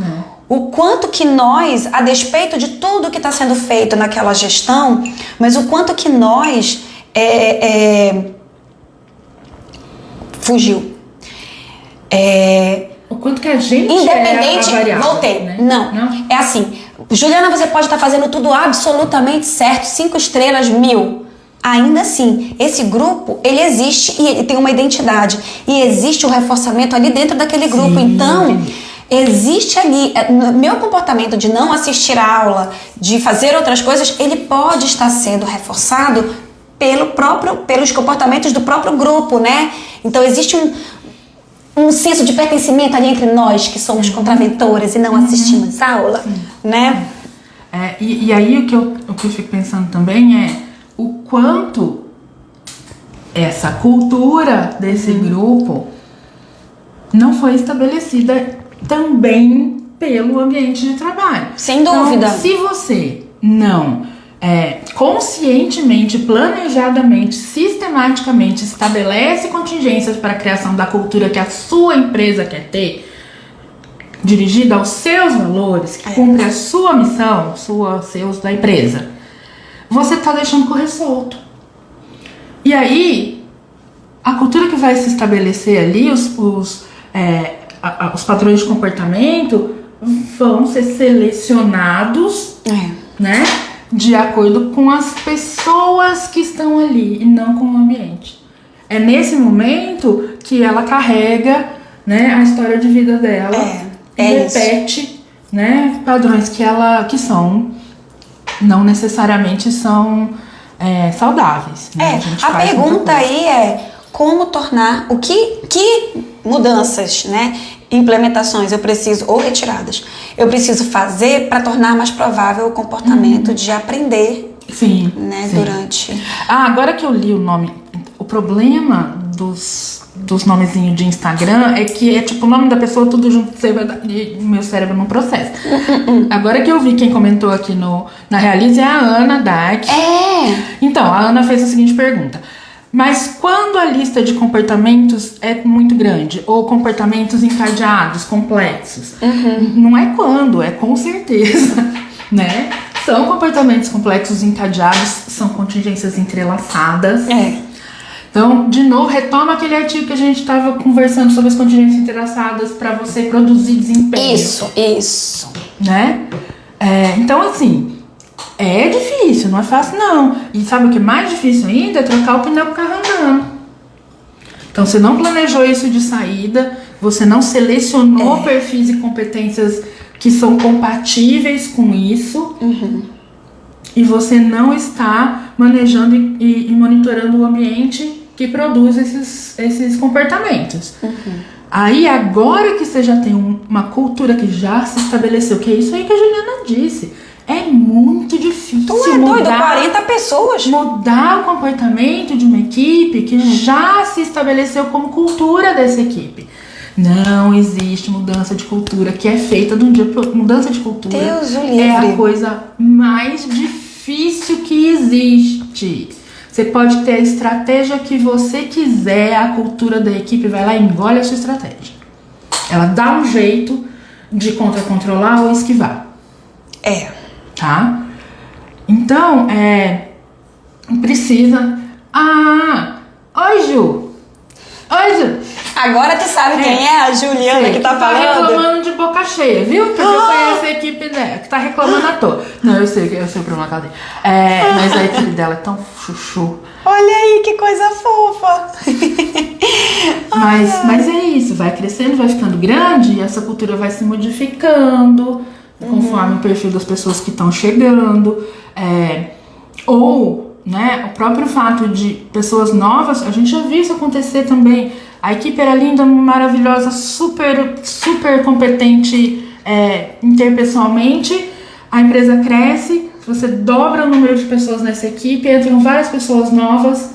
[SPEAKER 2] O quanto que nós, a despeito de tudo que está sendo feito naquela gestão, mas o quanto que nós fugiu.
[SPEAKER 1] O quanto que a gente
[SPEAKER 2] independente,
[SPEAKER 1] variável,
[SPEAKER 2] voltei,
[SPEAKER 1] né?
[SPEAKER 2] não, é assim, Juliana, você pode estar fazendo tudo absolutamente certo, 5 estrelas, 1000, ainda assim, esse grupo, ele existe e ele tem uma identidade, e existe um reforçamento ali dentro daquele grupo, então, existe ali, meu comportamento de não assistir a aula, de fazer outras coisas, ele pode estar sendo reforçado pelos comportamentos do próprio grupo, né? Então existe um senso de pertencimento ali entre nós que somos contraventoras e não assistimos a aula, né?
[SPEAKER 1] E aí o que eu fico pensando também é o quanto essa cultura desse grupo não foi estabelecida também pelo ambiente de trabalho.
[SPEAKER 2] Sem dúvida.
[SPEAKER 1] Então, se você não conscientemente, planejadamente, sistematicamente estabelece contingências para a criação da cultura que a sua empresa quer ter, dirigida aos seus valores, que cumpre a sua missão, seus da empresa, você tá deixando correr solto. E aí, a cultura que vai se estabelecer ali, os padrões de comportamento vão ser selecionados, né, de acordo com as pessoas que estão ali e não com o ambiente. É nesse momento que ela carrega, né, a história de vida dela e repete, né, padrões que são não necessariamente são saudáveis. Né?
[SPEAKER 2] A pergunta aí é como tornar que mudanças, né, implementações eu preciso, ou retiradas, eu preciso fazer para tornar mais provável o comportamento de aprender.
[SPEAKER 1] Sim,
[SPEAKER 2] né,
[SPEAKER 1] sim.
[SPEAKER 2] Durante.
[SPEAKER 1] Agora que eu li o nome, o problema dos nomezinhos de Instagram é que é tipo o nome da pessoa tudo junto e o meu cérebro não processa. Agora que eu vi quem comentou aqui na Realize é a Ana Dark. Então, a Ana fez a seguinte pergunta: mas quando a lista de comportamentos é muito grande, ou comportamentos encadeados, complexos, não é quando, é com certeza, né? São comportamentos complexos encadeados, são contingências entrelaçadas. Então, de novo, retoma aquele artigo que a gente estava conversando sobre as contingências entrelaçadas para você produzir desempenho.
[SPEAKER 2] Isso.
[SPEAKER 1] Né? Então, assim, é difícil, não é fácil não. E sabe o que é mais difícil ainda? É trocar o pneu com o carro andando. Então, você não planejou isso de saída, você não selecionou perfis e competências que são compatíveis com isso. E você não está manejando e monitorando o ambiente que produz esses comportamentos. Aí, agora que você já tem uma cultura que já se estabeleceu, que é isso aí que a Juliana disse, é muito difícil
[SPEAKER 2] mudar, 40 pessoas.
[SPEAKER 1] Mudar o comportamento de uma equipe que já se estabeleceu como cultura dessa equipe. Não existe mudança de cultura que é feita de um dia para outro. Mudança de cultura
[SPEAKER 2] Deus o livre.
[SPEAKER 1] É a coisa mais difícil que existe. Você pode ter a estratégia que você quiser, a cultura da equipe vai lá e engole a sua estratégia. Ela dá um jeito de controlar ou esquivar. Tá? Então, precisa... Oi, Ju!
[SPEAKER 2] Agora tu sabe quem é a Juliana que tá falando?
[SPEAKER 1] Tá reclamando de boca cheia, viu? Porque eu conheço a equipe dela, que tá reclamando à toa. Não, eu sei o problema que ela tem. Mas a equipe dela é tão chuchu.
[SPEAKER 2] Olha aí, que coisa fofa.
[SPEAKER 1] Mas é isso, vai crescendo, vai ficando grande e essa cultura vai se modificando conforme o perfil das pessoas que estão chegando. Ou, né, o próprio fato de pessoas novas, a gente já viu isso acontecer também. A equipe era linda, maravilhosa, super, super competente interpessoalmente. A empresa cresce, você dobra o número de pessoas nessa equipe, entram várias pessoas novas,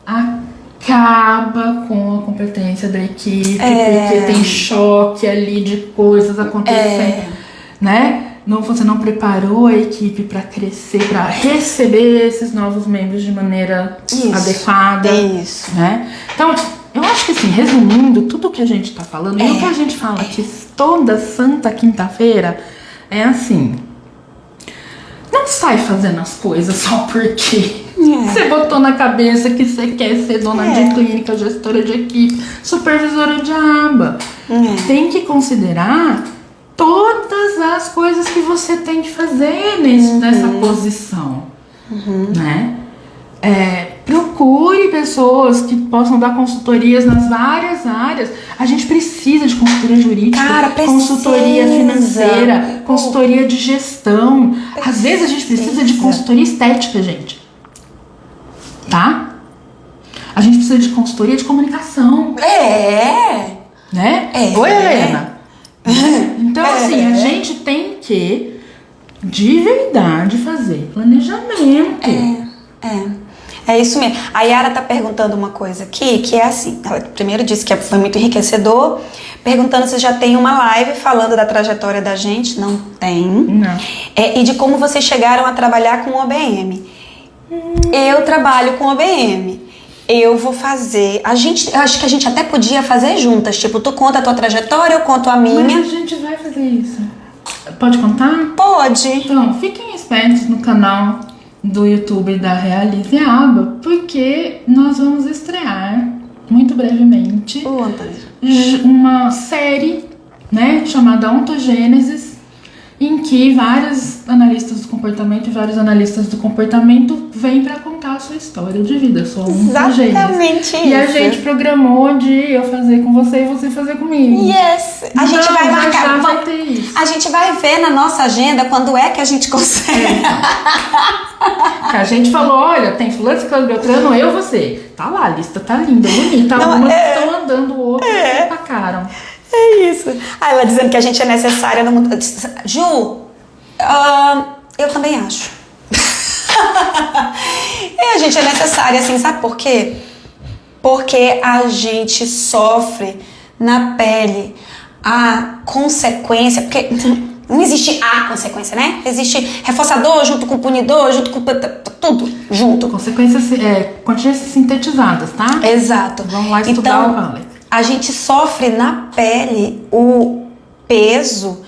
[SPEAKER 1] acaba com a competência da equipe, porque tem choque ali de coisas acontecendo, né? Você não preparou a equipe para crescer, para receber esses novos membros de maneira adequada. Né? Então, eu acho que assim, resumindo tudo que a gente tá falando, e o que a gente fala aqui toda santa quinta-feira, é assim: não sai fazendo as coisas só porque você botou na cabeça que você quer ser dona de clínica, gestora de equipe, supervisora de aba. Tem que considerar todas as coisas que você tem que fazer nessa posição, né? Procure pessoas que possam dar consultorias nas várias áreas. A gente precisa de consultoria jurídica, consultoria financeira, consultoria de gestão. Às vezes a gente precisa de consultoria estética, gente. Tá? A gente precisa de consultoria de comunicação. Né? Oi, Helena. Então, assim, a gente tem que, de verdade, fazer planejamento.
[SPEAKER 2] É isso mesmo. A Yara tá perguntando uma coisa aqui, que é assim, ela primeiro disse que foi muito enriquecedor, perguntando se já tem uma live falando da trajetória da gente. Não tem.
[SPEAKER 1] Não.
[SPEAKER 2] E de como vocês chegaram a trabalhar com o OBM. Eu trabalho com o OBM. eu vou fazer. Acho que a gente até podia fazer juntas. Tipo, tu conta a tua trajetória, eu conto a minha.
[SPEAKER 1] Mas a gente vai fazer isso. Pode contar?
[SPEAKER 2] Pode.
[SPEAKER 1] Então, fiquem espertos no canal do YouTube da Realize a Aba, porque nós vamos estrear muito brevemente uma série, né, chamada Ontogênesis, em que vários analistas do comportamento e vários analistas do comportamento vêm para contar a sua história de vida, sua ontogênese.
[SPEAKER 2] Exatamente isso.
[SPEAKER 1] E a gente programou de eu fazer com você e você fazer comigo.
[SPEAKER 2] Yes! A gente vai marcar.
[SPEAKER 1] Vai ter isso.
[SPEAKER 2] A gente vai ver na nossa agenda quando é que a gente consegue.
[SPEAKER 1] Que a gente falou, olha, tem fulano, ciclano, beltrano, eu, você. Tá lá, a lista tá linda, bonita. Algumas estão andando, outras empacaram.
[SPEAKER 2] É isso. Ela dizendo que a gente é necessária no mundo. Ju, eu também acho. A gente é necessária, assim, sabe por quê? Porque a gente sofre na pele a consequência, porque não existe a consequência, né? Existe reforçador junto com punidor, junto com tudo junto.
[SPEAKER 1] Consequências, contingências sintetizadas, tá?
[SPEAKER 2] Exato.
[SPEAKER 1] Vamos lá estudar o Hamlet.
[SPEAKER 2] A gente sofre na pele o peso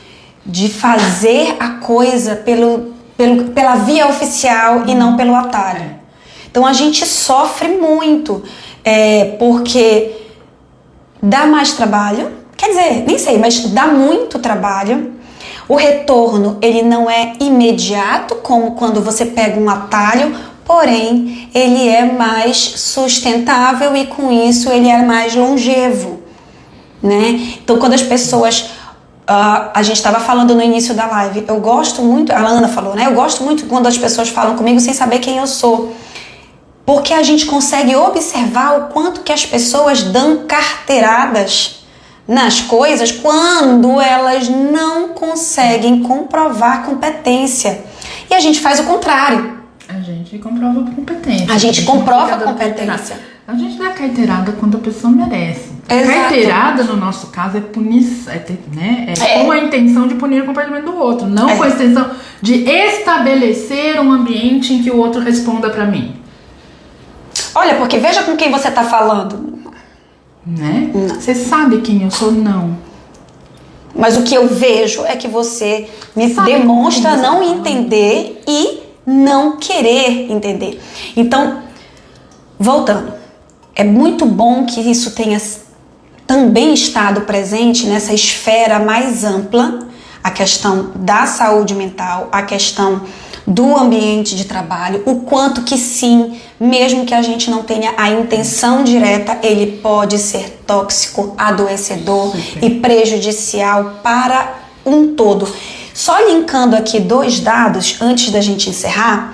[SPEAKER 2] de fazer a coisa pela via oficial e não pelo atalho. Então a gente sofre muito, porque dá mais trabalho, quer dizer, nem sei, mas dá muito trabalho. O retorno, ele não é imediato, como quando você pega um atalho, porém, ele é mais sustentável e com isso ele é mais longevo, né? Então, quando as pessoas... a gente estava falando no início da live, eu gosto muito, a Ana falou, né? Eu gosto muito quando as pessoas falam comigo sem saber quem eu sou. Porque a gente consegue observar o quanto que as pessoas dão carteiradas nas coisas quando elas não conseguem comprovar competência. E a gente faz o contrário.
[SPEAKER 1] A gente comprova a competência.
[SPEAKER 2] A gente comprova a competência.
[SPEAKER 1] A gente dá carteirada quando a pessoa merece.
[SPEAKER 2] Exato.
[SPEAKER 1] Carteirada, no nosso caso, é punição, né? Com a intenção de punir o comportamento do outro, não com a intenção de estabelecer um ambiente em que o outro responda pra mim.
[SPEAKER 2] Olha, porque veja com quem você tá falando.
[SPEAKER 1] Né? Você sabe quem eu sou? Não.
[SPEAKER 2] Mas o que eu vejo é que você me demonstra não entender e não querer entender. Então, voltando, é muito bom que isso tenha também estado presente nessa esfera mais ampla, a questão da saúde mental, a questão do ambiente de trabalho, o quanto que sim, mesmo que a gente não tenha a intenção direta, ele pode ser tóxico, adoecedor e prejudicial para um todo. Só linkando aqui 2 dados antes da gente encerrar,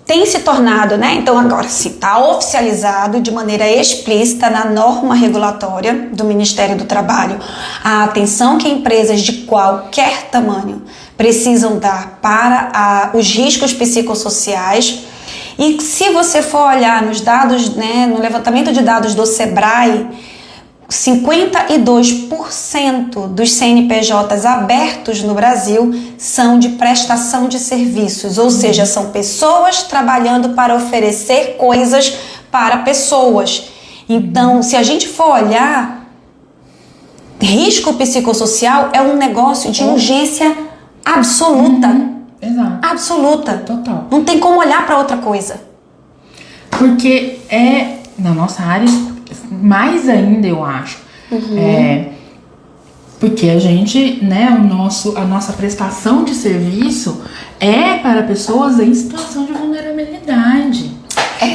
[SPEAKER 2] tem se tornado, né? Então agora sim, está oficializado de maneira explícita na norma regulatória do Ministério do Trabalho a atenção que empresas de qualquer tamanho precisam dar para os riscos psicossociais. E se você for olhar nos dados, né, no levantamento de dados do Sebrae, 52% dos CNPJs abertos no Brasil são de prestação de serviços, ou seja, são pessoas trabalhando para oferecer coisas para pessoas. Então, se a gente for olhar, risco psicossocial é um negócio de urgência absoluta.
[SPEAKER 1] Exato.
[SPEAKER 2] Absoluta.
[SPEAKER 1] Total.
[SPEAKER 2] Não tem como olhar para outra coisa.
[SPEAKER 1] Porque na nossa área, mais ainda, eu acho. Porque a gente, né, a nossa prestação de serviço é para pessoas em situação de vulnerabilidade.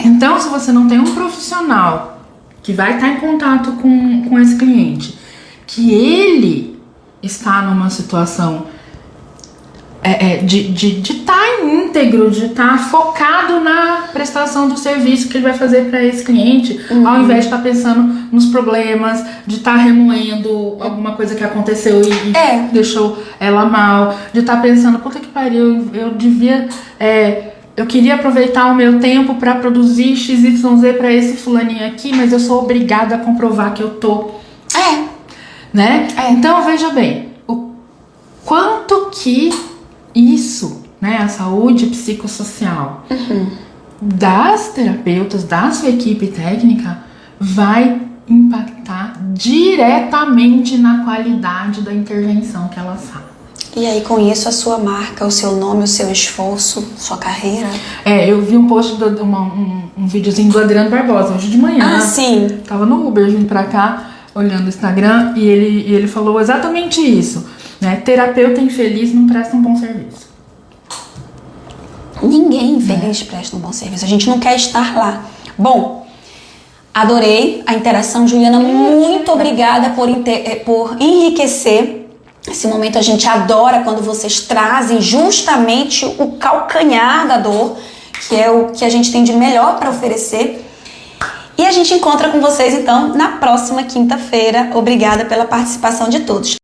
[SPEAKER 1] Então, se você não tem um profissional que vai estar em contato com esse cliente, que ele está numa situação de estar íntegro, de estar focado na prestação do serviço que ele vai fazer para esse cliente, ao invés de estar pensando nos problemas, de estar remoendo alguma coisa que aconteceu e deixou ela mal, de estar pensando, puta que pariu, eu queria aproveitar o meu tempo para produzir XYZ para esse fulaninho aqui, mas eu sou obrigada a comprovar que eu tô. Né? Então, veja bem, o quanto que isso, né, a saúde psicossocial, das terapeutas, da sua equipe técnica, vai impactar diretamente na qualidade da intervenção que elas fazem.
[SPEAKER 2] E aí, com isso, a sua marca, o seu nome, o seu esforço, sua carreira?
[SPEAKER 1] Eu vi um post, um videozinho do Adriano Barbosa, hoje de manhã.
[SPEAKER 2] Ah, sim.
[SPEAKER 1] Tava no Uber vindo pra cá, olhando o Instagram, e ele falou exatamente isso, né? Terapeuta infeliz não presta um bom serviço.
[SPEAKER 2] Ninguém infeliz presta um bom serviço. A gente não quer estar lá. Bom, adorei a interação, Juliana. Muito obrigada por enriquecer esse momento. A gente adora quando vocês trazem justamente o calcanhar da dor, que é o que a gente tem de melhor para oferecer. E a gente encontra com vocês, então, na próxima quinta-feira. Obrigada pela participação de todos.